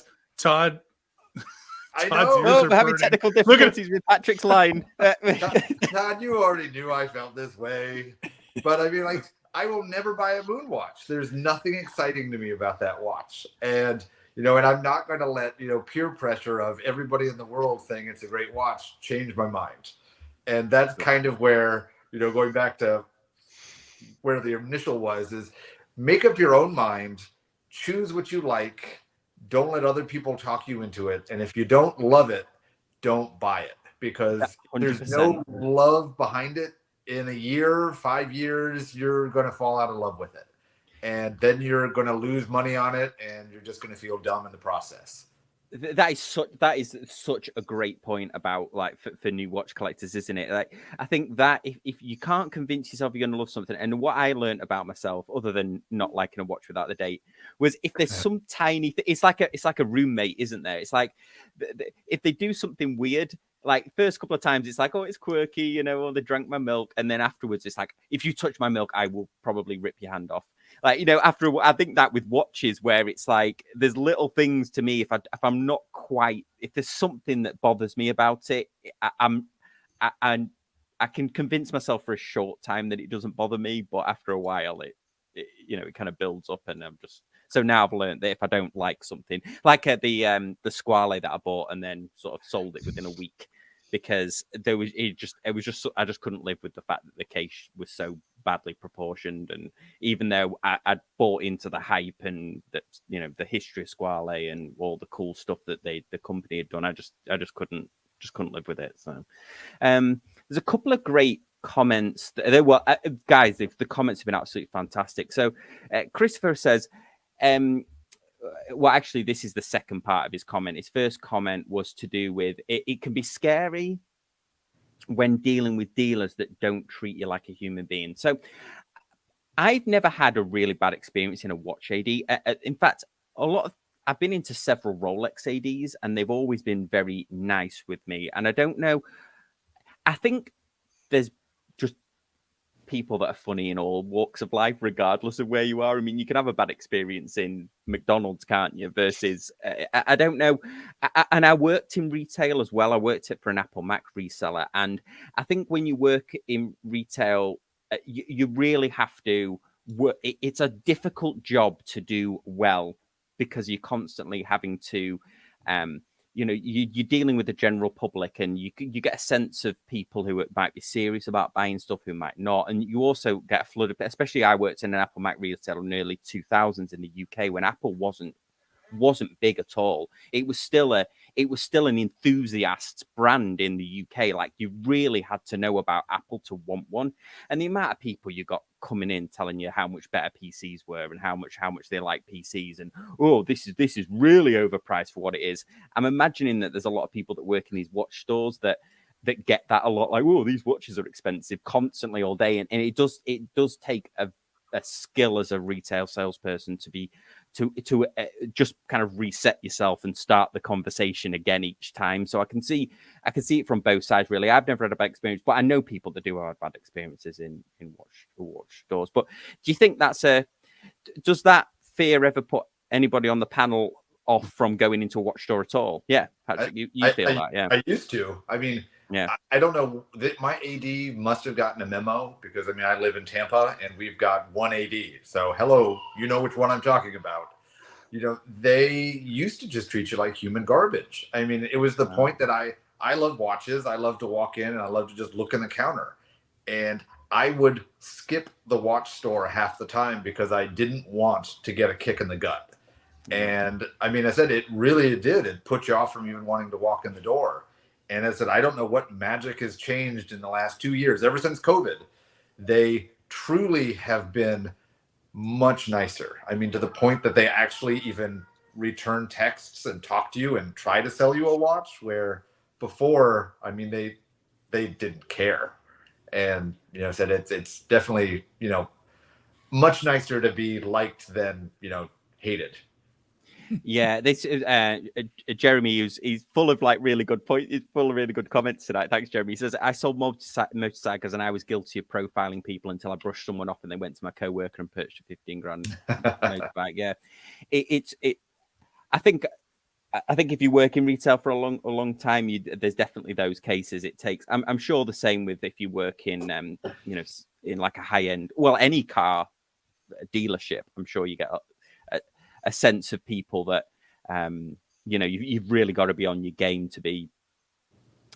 I know. We're having technical difficulties with Patrick's line. Todd, you already knew I felt this way. But I mean, like, I will never buy a Moon watch. There's nothing exciting to me about that watch. And, and I'm not going to let, peer pressure of everybody in the world saying it's a great watch change my mind. And that's kind of where, going back to where the initial was, is make up your own mind, choose what you like. Don't let other people talk you into it. And if you don't love it, don't buy it, because 100%. There's no love behind it. In a year, 5 years, you're going to fall out of love with it. And then you're going to lose money on it, and you're just going to feel dumb in the process. That is such a great point about, like, for new watch collectors, isn't it? Like, I think that if you can't convince yourself you're going to love something, and what I learned about myself, other than not liking a watch without the date, was if there's some tiny thing, it's like a roommate, isn't there? It's like if they do something weird, like first couple of times it's like, oh, it's quirky, or they drank my milk, and then afterwards it's like, if you touch my milk, I will probably rip your hand off. Like, after I think that with watches, where it's like there's little things to me, if I'm not quite, if there's something that bothers me about it, I can convince myself for a short time that it doesn't bother me, but after a while it kind of builds up, and I'm just... So now I've learned that if I don't like something, like the Squale that I bought and then sort of sold it within a week, because I just couldn't live with the fact that the case was so badly proportioned, and even though I'd bought into the hype and that the history of Squale and all the cool stuff that the company had done, I just couldn't live with it. So there's a couple of great comments. Guys, the comments have been absolutely fantastic. So Christopher says, well, actually, this is the second part of his comment. His first comment was to do with it can be scary when dealing with dealers that don't treat you like a human being. So I've never had a really bad experience in a watch AD. In fact, I've been into several Rolex ADs, and they've always been very nice with me. And I don't know, I think there's just people that are funny in all walks of life, regardless of where you are. I mean, you can have a bad experience in McDonald's, can't you? Versus, I don't know. And I worked in retail as well. I worked for an Apple Mac reseller. And I think when you work in retail, you really have to work. It's a difficult job to do well, because you're constantly having to, you're dealing with the general public, and you get a sense of people who might be serious about buying stuff, who might not. And you also get a flood of, especially I worked in an Apple Mac retailer in the early 2000s in the UK when Apple wasn't big at all. It was still an enthusiast's brand in the UK. Like, you really had to know about Apple to want one. And the amount of people you got coming in telling you how much better PCs were and how much they like PCs, and this is really overpriced for what it is. I'm imagining that there's a lot of people that work in these watch stores that get that a lot, like, these watches are expensive, constantly all day. And it does take a skill as a retail salesperson to just kind of reset yourself and start the conversation again each time. So I can see it from both sides, really. I've never had a bad experience, but I know people that do have bad experiences in watch stores. But do you think does that fear ever put anybody on the panel off from going into a watch store at all? Yeah, Patrick, you feel that? Yeah, I used to. I mean, yeah, I don't know. My AD must have gotten a memo, because I live in Tampa and we've got one AD. So hello, you know which one I'm talking about. They used to just treat you like human garbage. I mean, it was the point that I love watches. I love to walk in and I love to just look in the counter. And I would skip the watch store half the time because I didn't want to get a kick in the gut. And I mean, I said it really did. It put you off from even wanting to walk in the door. And I said, I don't know what magic has changed in the last 2 years, ever since COVID. They truly have been much nicer. I mean, to the point that they actually even return texts and talk to you and try to sell you a watch, where before, I mean, they didn't care. And I said it's definitely much nicer to be liked than hated. Yeah, this Jeremy, he's full of like really good points. He's full of really good comments tonight. Thanks, Jeremy. He says, I sold motorcycles and I was guilty of profiling people until I brushed someone off and they went to my co-worker and purchased a 15 grand motorbike. Yeah, I think if you work in retail for a long time, there's definitely those cases. It takes. I'm sure the same with if you work in in like a high end, well, any car dealership. I'm sure you get a sense of people that you've really got to be on your game to be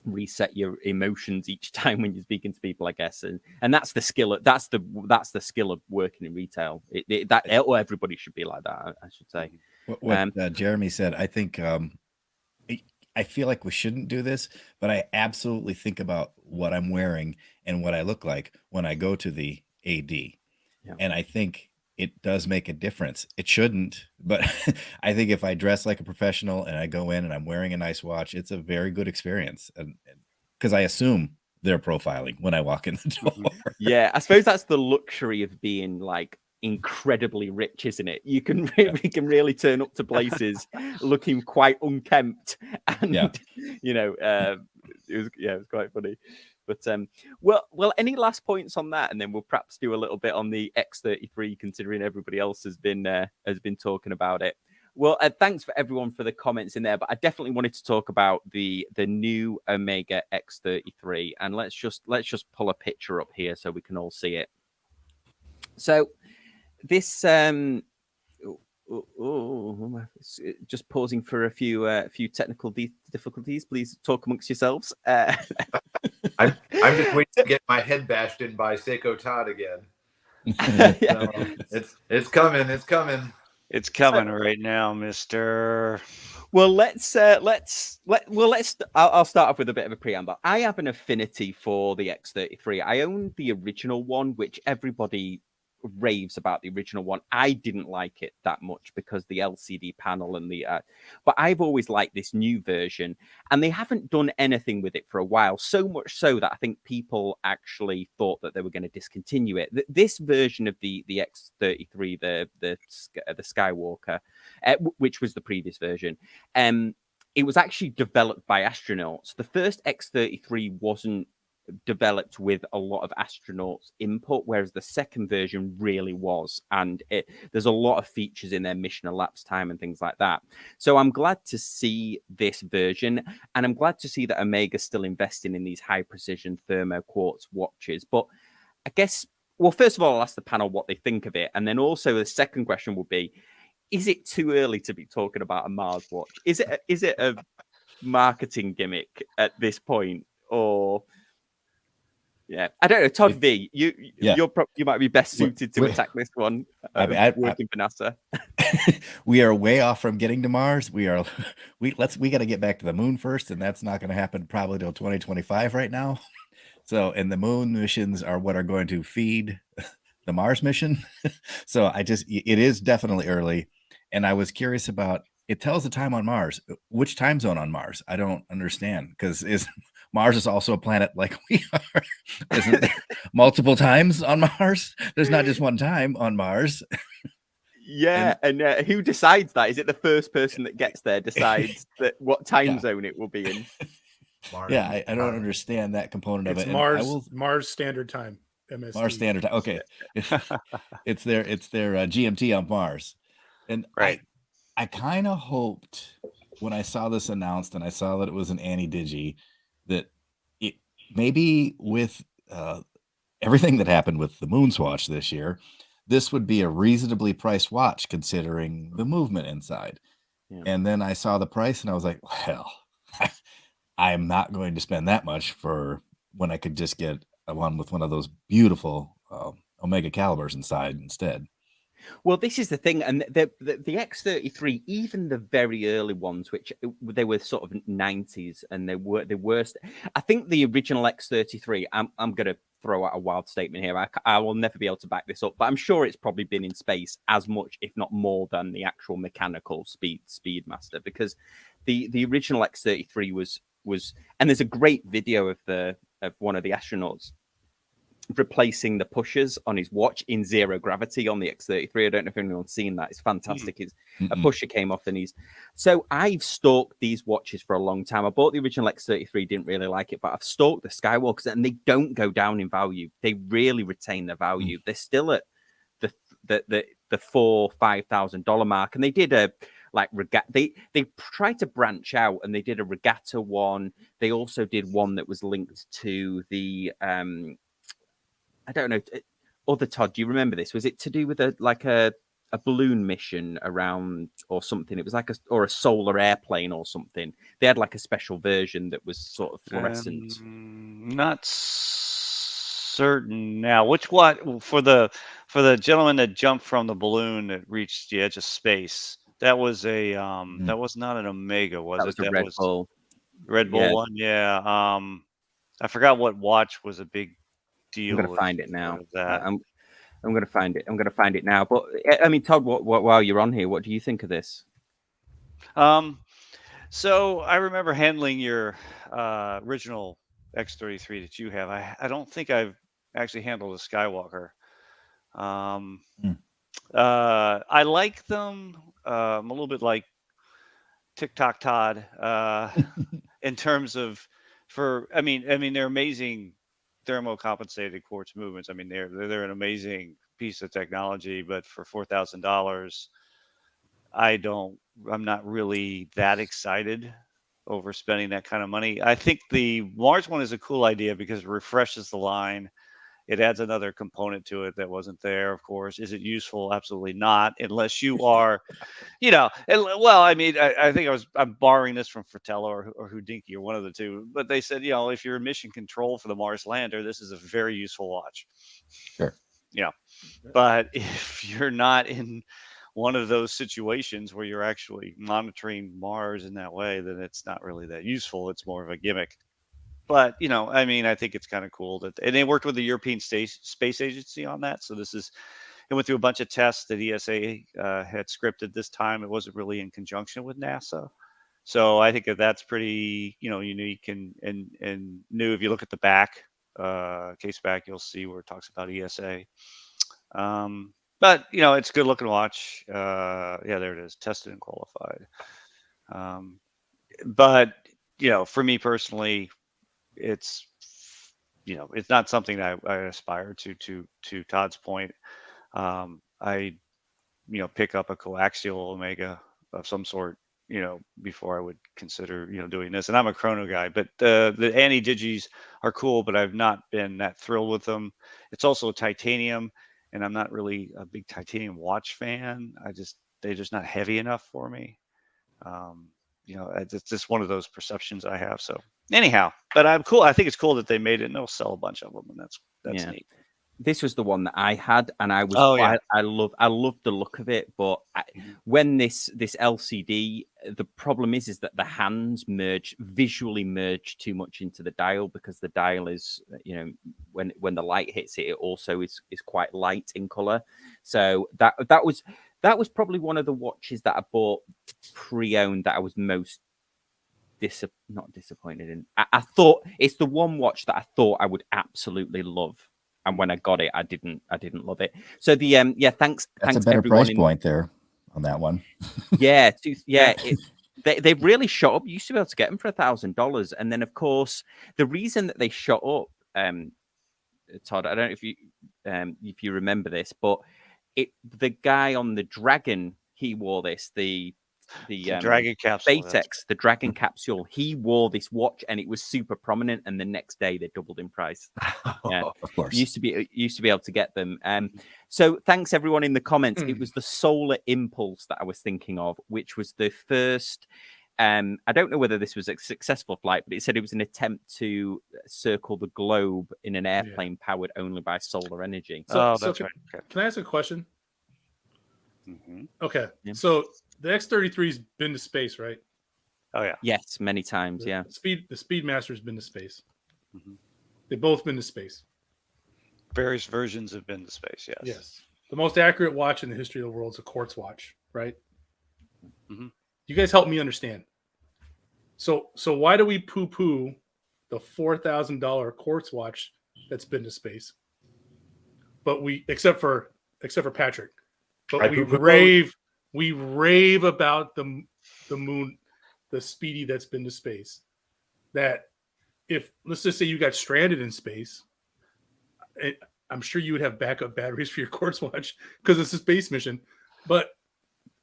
reset your emotions each time when you're speaking to people, I guess, and that's the skill. That's the skill of working in retail. Everybody should be like that, I should say. What Jeremy said, I think I feel like we shouldn't do this, but I absolutely think about what I'm wearing and what I look like when I go to the AD, and I think it does make a difference. It shouldn't, but I think if I dress like a professional and I go in and I'm wearing a nice watch, it's a very good experience. And because I assume they're profiling when I walk in the door. Yeah, I suppose that's the luxury of being like incredibly rich, isn't it? You can really turn up to places looking quite unkempt, and it was quite funny. But well, any last points on that, and then we'll perhaps do a little bit on the X33, considering everybody else has been talking about it. Well, thanks for everyone for the comments in there, but I definitely wanted to talk about the new Omega X33, and let's just pull a picture up here so we can all see it. So this just pausing for a few technical difficulties. Please talk amongst yourselves. I'm just waiting to get my head bashed in by Seiko Todd again. It's coming. It's coming right now, Mister. Well, I'll start off with a bit of a preamble. I have an affinity for the X33. I own the original one, which everybody raves about the original one. I didn't like it that much because the LCD panel and but I've always liked this new version, and they haven't done anything with it for a while, so much so that I think people actually thought that they were going to discontinue it. This version of the X33, the Skywalker, which was the previous version, it was actually developed by astronauts. The first X33 wasn't developed with a lot of astronauts input, whereas the second version really was, and there's a lot of features in there, mission elapsed time and things like that. So I'm glad to see this version, and I'm glad to see that Omega's still investing in these high precision thermo quartz watches. But I guess, well, first of all, I'll ask the panel what they think of it, and then also the second question will be, is it too early to be talking about a Mars watch? Is it a marketing gimmick at this point, or yeah, I don't know. Todd V, you might be best suited to attack this one. Working for NASA. We are way off from getting to Mars. We got to get back to the moon first, and that's not going to happen probably till 2025 right now. So, and the moon missions are what are going to feed the Mars mission. So it is definitely early, and I was curious about. It tells the time on Mars. Which time zone on Mars? I don't understand, because Mars is also a planet like we are. Isn't there multiple times on Mars? There's not just one time on Mars. Yeah, and who decides that? Is it the first person that gets there decides that what time zone it will be in? Mars. Yeah, I don't understand that component of it. Mars Standard Time. MST. Mars Standard Time. Okay, it's their GMT on Mars, and right. I kind of hoped when I saw this announced and I saw that it was an Annie Digi, that it maybe with everything that happened with the Moonswatch this year, this would be a reasonably priced watch considering the movement inside. Yeah. And then I saw the price and I was like, well, I'm not going to spend that much for when I could just get one with one of those beautiful Omega calibers inside instead. Well, this is the thing, and the X33, even the very early ones, which they were sort of 90s, and they were the worst. I think the original X33. I'm going to throw out a wild statement here. I will never be able to back this up, but I'm sure it's probably been in space as much, if not more, than the actual mechanical Speedmaster, because the original X33 was, and there's a great video of one of the astronauts replacing the pushers on his watch in zero gravity on the X33. I don't know if anyone's seen that. It's fantastic. A pusher came off, and so I've stalked these watches for a long time. I bought the original X33, didn't really like it, but I've stalked the Skywalkers, and they don't go down in value. They really retain their value. They're still at the $4,000-$5,000 mark, and they did a regatta. They tried to branch out, and they did a regatta one. They also did one that was linked to the I don't know. Other Todd, do you remember this? Was it to do with a balloon mission around or something? It was like a solar airplane or something. They had like a special version that was sort of fluorescent. Not certain now. Which one for the gentleman that jumped from the balloon that reached the edge of space? That was a that was not an Omega, was it? That was a Red Bull. Red Bull one, yeah. I forgot what watch was a big deal. I'm going to find it now. I'm going to find it. I'm going to find it now. But I mean, Todd, while you're on here, what do you think of this? So I remember handling your original X33 that you have. I don't think I've actually handled a Skywalker. I like them. I'm a little bit like TikTok Todd in terms of I mean they're amazing thermocompensated quartz movements. I mean they're an amazing piece of technology, but for $4,000, I'm not really that excited over spending that kind of money. I think the Mars one is a cool idea because it refreshes the line. It adds another component to it that wasn't there, of course. Is it useful? Absolutely not, unless you are, well, I mean, I think I'm borrowing this from Fratello or Houdinki or one of the two, but they said, if you're in mission control for the Mars lander, this is a very useful watch. Sure. Yeah. But if you're not in one of those situations where you're actually monitoring Mars in that way, then it's not really that useful. It's more of a gimmick. But, I mean, I think it's kind of cool and they worked with the European Space Agency on that. So it went through a bunch of tests that ESA had scripted this time. It wasn't really in conjunction with NASA. So I think that's pretty, unique and new. If you look at the back, case back, you'll see where it talks about ESA. But, it's a good looking watch. Yeah, there it is. Tested and qualified. But, for me personally, it's not something I aspire to Todd's point. I pick up a coaxial Omega of some sort before I would consider doing this. And I'm a chrono guy, but the anti-digis are cool, but I've not been that thrilled with them. It's also titanium, and I'm not really a big titanium watch fan. They're just not heavy enough for me. It's just one of those perceptions I have. So anyhow, but I'm cool. I think it's cool that they made it, and they'll sell a bunch of them, and that's neat. This was the one that I had, and I was I loved the look of it. But when this LCD, the problem is that the hands visually merge too much into the dial, because the dial is when the light hits it, it also is quite light in color. So that was probably one of the watches that I bought pre-owned that I was most not disappointed in. I thought it's the one watch that I thought I would absolutely love, and when I got it, I didn't love it. So thanks. That's a better price point there on that one. They've really shot up. You used to be able to get them for $1,000, and then of course the reason that they shot up, Todd, I don't know if you remember this, but the guy on the Dragon, he wore this, the Dragon capsule, SpaceX, the Dragon capsule. He wore this watch, and it was super prominent. And the next day, they doubled in price. Yeah, of course. Used to be able to get them. So thanks everyone in the comments. It was the Solar Impulse that I was thinking of, which was the first I don't know whether this was a successful flight, but it said it was an attempt to circle the globe in an airplane powered only by solar energy. So, that's right. Okay. Can I ask a question? Mm-hmm. Okay. Yeah. So the X-33's been to space, right? Oh yeah. Yes, many times. Yeah. The Speedmaster's been to space. Mm-hmm. They've both been to space. Various versions have been to space. Yes. Yes. The most accurate watch in the history of the world is a quartz watch, right? Mm-hmm. You guys help me understand. So why do we poo-poo the $4,000 quartz watch that's been to space? But except for Patrick, but we rave about the moon, the Speedy that's been to space. That if, let's just say you got stranded in space, I'm sure you would have backup batteries for your quartz watch because it's a space mission, but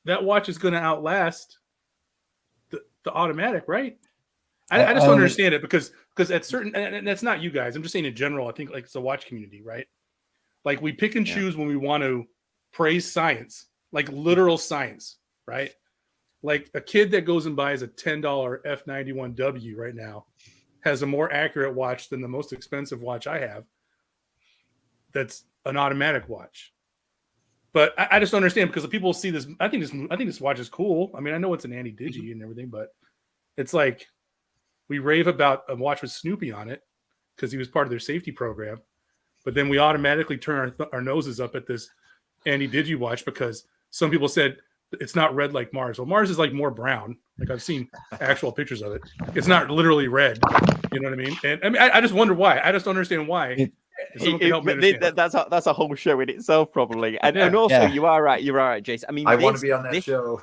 that watch is going to outlast the automatic, right? I just don't understand it because at certain, and that's not you guys, I'm just saying in general, I think like it's the watch community, right? Like we pick and choose when we want to praise science, like literal science, right? Like a kid that goes and buys a $10 F91W right now has a more accurate watch than the most expensive watch I have. That's an automatic watch. But I just don't understand because the people see this. I think this watch is cool. I mean, I know it's an anti-digi and everything, but it's like we rave about a watch with Snoopy on it because he was part of their safety program. But then we automatically turn our noses up at this anti-digi watch because some people said it's not red like Mars. Well, Mars is like more brown. Like I've seen actual pictures of it. It's not literally red. You know what I mean? And I mean, I just wonder why. I just don't understand why. That's a whole show in itself, probably. And also, you are right. You're right, Jason. I mean, I want to be on that show.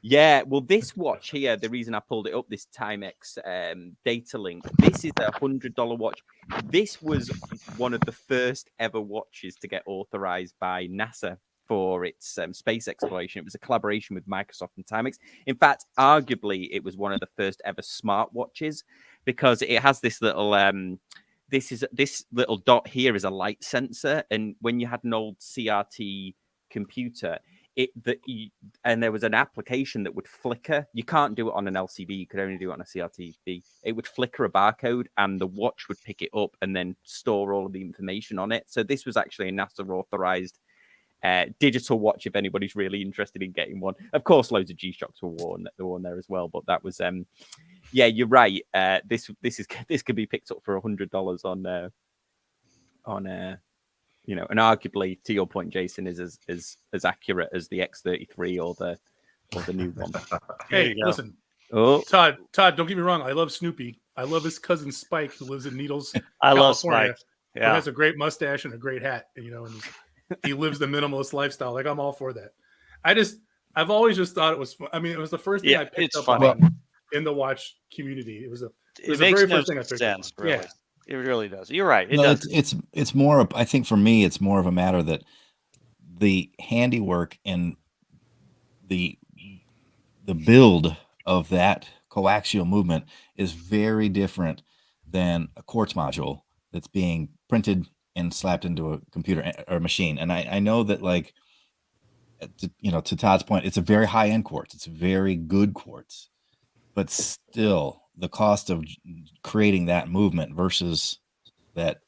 Yeah, well, this watch here, the reason I pulled it up, this Timex data link, this is a $100 watch. This was one of the first ever watches to get authorized by NASA for its space exploration. It was a collaboration with Microsoft and Timex. In fact, arguably, it was one of the first ever smart watches because it has this little this little dot here is a light sensor, and when you had an old CRT computer, and there was an application that would flicker. You can't do it on an LCD. You could only do it on a CRT. It would flicker a barcode, and the watch would pick it up and then store all of the information on it. So this was actually a NASA authorized digital watch. If anybody's really interested in getting one, of course, loads of G-Shocks were worn there as well. But that was yeah, you're right. This could be picked up for $100 on you know, and arguably, to your point, Jason, is as accurate as the X33 or the new one. Hey, listen, Todd, don't get me wrong. I love Snoopy. I love his cousin Spike, who lives in Needles, California. love Spike. Yeah, he has a great mustache and a great hat. You know, and he lives the minimalist lifestyle. Like I'm all for that. I've always just thought it was fun. I mean, it was the first thing I picked up on in the watch community. It was the very first thing I picked up on. Really. Yeah. It really does. You're right. It no, does. It's more of, I think for me, it's more of a matter that the handiwork and the build of that coaxial movement is very different than a quartz module that's being printed and slapped into a computer or machine. And I know that, like, to Todd's point, it's a very high end quartz. It's a very good quartz, but still the cost of creating that movement versus that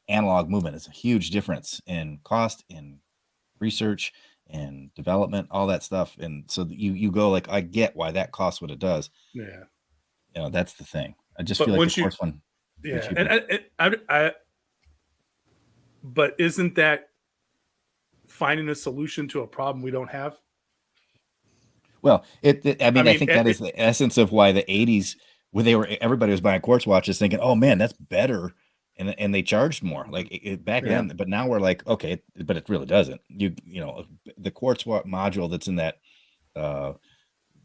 analog movement is a huge difference in cost, in research and development, all that stuff. And so you go like, I get why that costs what it does. Yeah. That's the thing. I just feel like the first one. Yeah. And but isn't that finding a solution to a problem we don't have? Well, I think that is the essence of why the 80s, where everybody was buying quartz watches thinking, oh man, that's better. And they charged more like back then, but now we're like, okay, but it really doesn't. The quartz module that's in that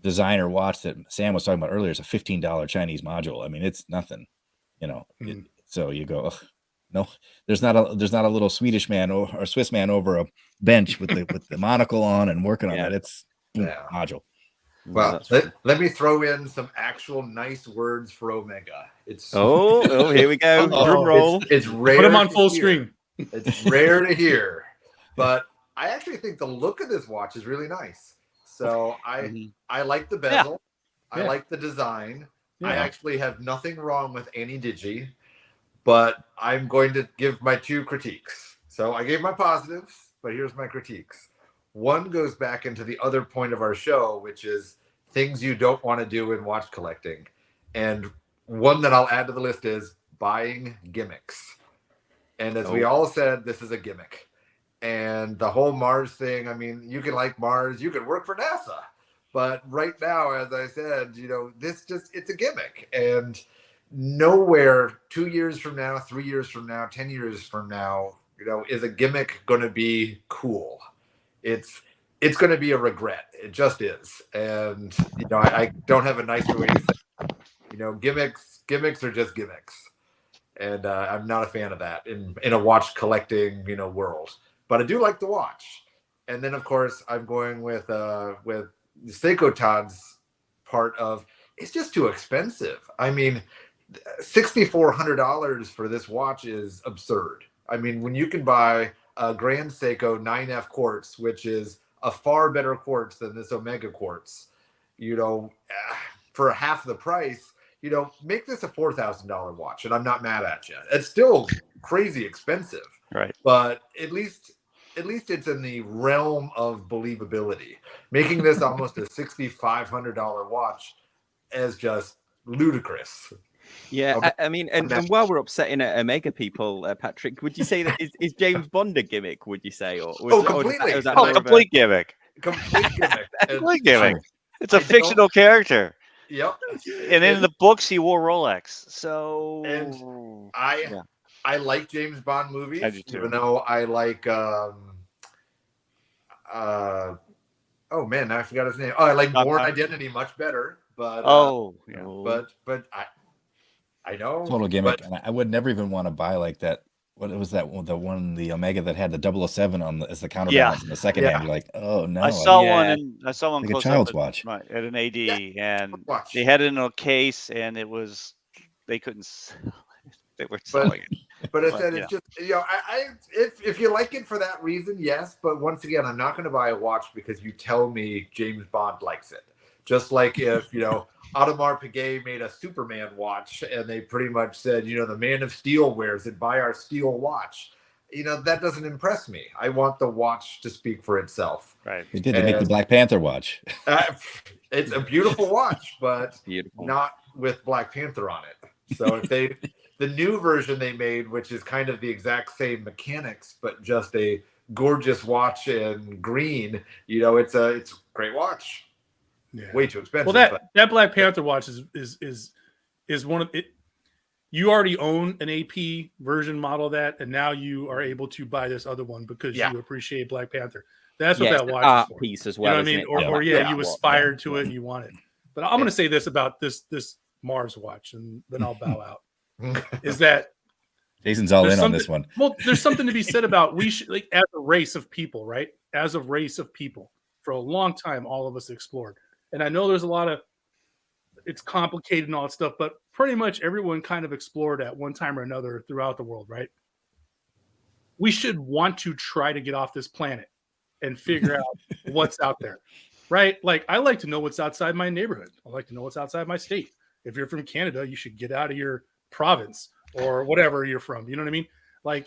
designer watch that Sam was talking about earlier is a $15 Chinese module. I mean, it's nothing, so you go, ugh, no, there's not a little Swedish man or Swiss man over a bench with the monocle on and working on that. It's module. Well, let me throw in some actual nice words for Omega. It's here we go. Drum roll. It's rare. Put them on full screen. It's rare to hear, but I actually think the look of this watch is really nice. So I like the bezel. I like the design. Yeah. I actually have nothing wrong with any Digi, but I'm going to give my 2 critiques. So I gave my positives, but here's my critiques. One goes back into the other point of our show, which is things you don't want to do in watch collecting. And one that I'll add to the list is buying gimmicks. And as we all said, this is a gimmick. And the whole Mars thing, I mean, you can like Mars, you can work for NASA. But right now, as I said, it's a gimmick. And nowhere 2 years from now, 3 years from now, 10 years from now, is a gimmick going to be cool. It's going to be a regret. It just is. And, I don't have a nicer way to say it. Gimmicks are just gimmicks. And I'm not a fan of that in a watch collecting, world. But I do like the watch. And then, of course, I'm going with Seiko Todd's part of it's just too expensive. I mean, $6,400 for this watch is absurd. I mean, when you can buy a Grand Seiko 9F quartz, which is a far better quartz than this Omega quartz, for half the price, make this a $4,000 watch, and I'm not mad at you. It's still crazy expensive, right? But at least it's in the realm of believability. Making this almost a $6,500 watch is just ludicrous. Yeah, I mean, and while we're upsetting Omega people, Patrick, would you say that is James Bond a gimmick? Would you say, completely? Complete gimmick. Complete gimmick. Complete gimmick. It's a fictional character. Yep. And in the books, he wore Rolex. So, and I like James Bond movies, I do too. even though I like oh man, I forgot his name. Oh, I like Bourne Identity much better. But but I know total gimmick, and I would never even want to buy like that. What was that? The Omega that had the 007 as the counterbalance in the second hand. You're like, oh no! I saw one like close a child's up watch at an AD, and they had it in a case, and it was they couldn't. They were selling it. But I said it's just if you like it for that reason, yes. But once again, I'm not going to buy a watch because you tell me James Bond likes it. Just like if Audemars Piguet made a Superman watch and they pretty much said, the Man of Steel wears it, buy our steel watch. That doesn't impress me. I want the watch to speak for itself. Right. They did. They make the Black Panther watch. It's a beautiful watch, but not with Black Panther on it. So if the new version they made, which is kind of the exact same mechanics, but just a gorgeous watch in green, it's a great watch. Yeah. Way too expensive. Well, that Black Panther watch is one of it. You already own an AP version model of that, and now you are able to buy this other one because you appreciate Black Panther. That's what that watch is for. Piece as well. You know what I mean? Or you aspired to it and you want it. But I'm going to say this about this Mars watch, and then I'll bow out. Is that Jason's all in on this one? Well, there's something to be said about we should, like, as a race of people, right? As a race of people, for a long time, all of us explored. And I know there's a lot of, it's complicated and all that stuff, but pretty much everyone kind of explored at one time or another throughout the world, right? We should want to try to get off this planet and figure out what's out there, right? Like, I like to know what's outside my neighborhood. I like to know what's outside my state. If you're from Canada, you should get out of your province or whatever you're from. You know what I mean? Like,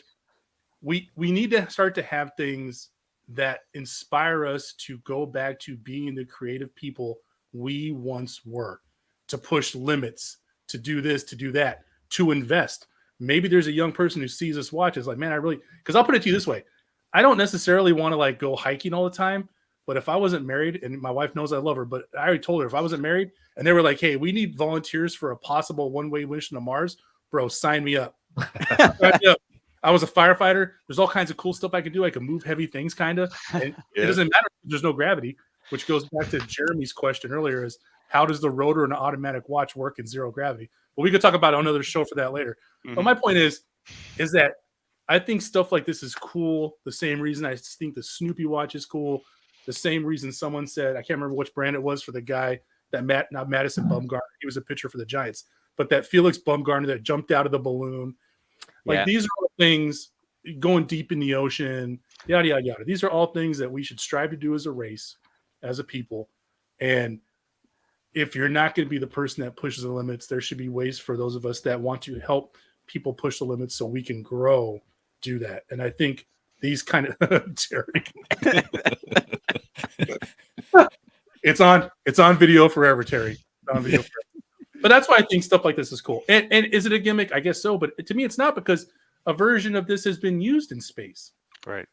we need to start to have things that inspire us to go back to being the creative people we once were, to push limits, to do this, to do that, to invest. Maybe there's a young person who sees this watch is like, man, because I'll put it to you this way. I don't necessarily want to like go hiking all the time, but if I wasn't married, and my wife knows I love her, but I already told her if I wasn't married and they were like, hey, we need volunteers for a possible one-way mission to Mars, bro, sign me up. Sign me up. I was a firefighter. There's all kinds of cool stuff I can do. I can move heavy things, kind of. And it doesn't matter if there's no gravity, which goes back to Jeremy's question earlier is how does the rotor in an automatic watch work in zero gravity? Well, we could talk about another show for that later. Mm-hmm. But my point is that I think stuff like this is cool. The same reason I think the Snoopy watch is cool. The same reason someone said, I can't remember which brand it was for the guy that not Madison Bumgarner. He was a pitcher for the Giants, but that Felix Bumgarner that jumped out of the balloon. Like these are all things going deep in the ocean, yada, yada, yada. These are all things that we should strive to do as a race, as a people. And if you're not going to be the person that pushes the limits, there should be ways for those of us that want to help people push the limits so we can grow, do that. And I think these kind of Terry, it's on video forever, Terry. It's on video forever. But that's why I think stuff like this is cool. And is it a gimmick? I guess so. But to me, it's not, because a version of this has been used in space. Right.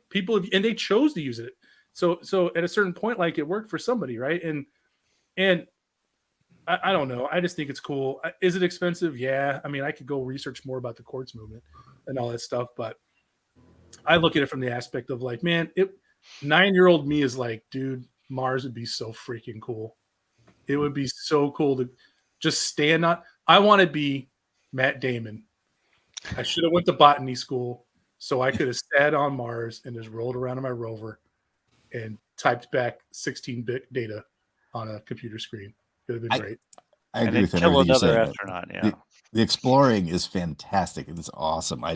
People and they chose to use it. So at a certain point, like, it worked for somebody, right? And I don't know. I just think it's cool. Is it expensive? Yeah. I mean, I could go research more about the quartz movement and all that stuff, but I look at it from the aspect of like, man, 9-year-old me is like, dude, Mars would be so freaking cool. It would be so cool to just stand on. I want to be Matt Damon. I should have went to botany school so I could have sat on Mars and just rolled around on my rover and typed back 16-bit data on a computer screen. It would have been great. I agree with kill everything you another said. astronaut. Yeah. The exploring is fantastic. It's awesome. I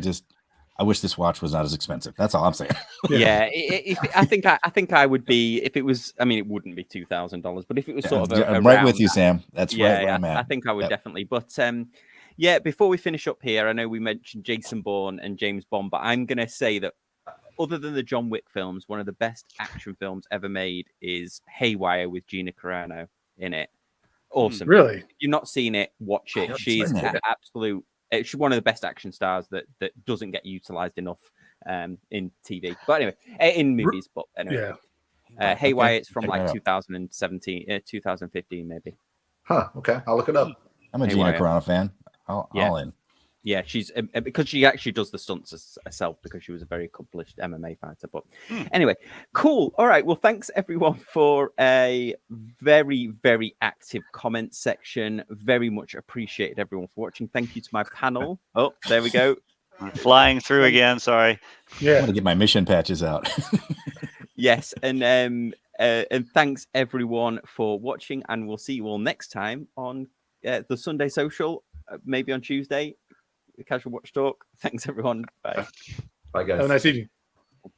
wish this watch was not as expensive. That's all I'm saying. Yeah, I think I would be, if it was. I mean, it wouldn't be $2,000, but if it was sort of, I'm right with you, Sam. That's right where I'm at. I think I would definitely. But yeah, before we finish up here, I know we mentioned Jason Bourne and James Bond, but I'm gonna say that other than the John Wick films, one of the best action films ever made is Haywire with Gina Carano in it. Awesome. Really? If you've not seen it, watch it. She's an absolute. She's one of the best action stars that doesn't get utilized enough in TV. But anyway, in movies. But anyway, Haywire, it's from like 2017, 2015 maybe. Huh. Okay, I'll look it up. I'm a Gina Carano fan. All in. Yeah, she's because she actually does the stunts herself because she was a very accomplished MMA fighter. But anyway, cool. All right. Well, thanks everyone for a very, very active comment section. Very much appreciated everyone for watching. Thank you to my panel. Oh, there we go. Flying through again. Sorry. Yeah. I'm gonna get my mission patches out. Yes, and thanks everyone for watching, and we'll see you all next time on the Sunday Social, maybe on Tuesday. Casual Watch Talk. Thanks everyone. Bye. Bye guys. Have a nice evening.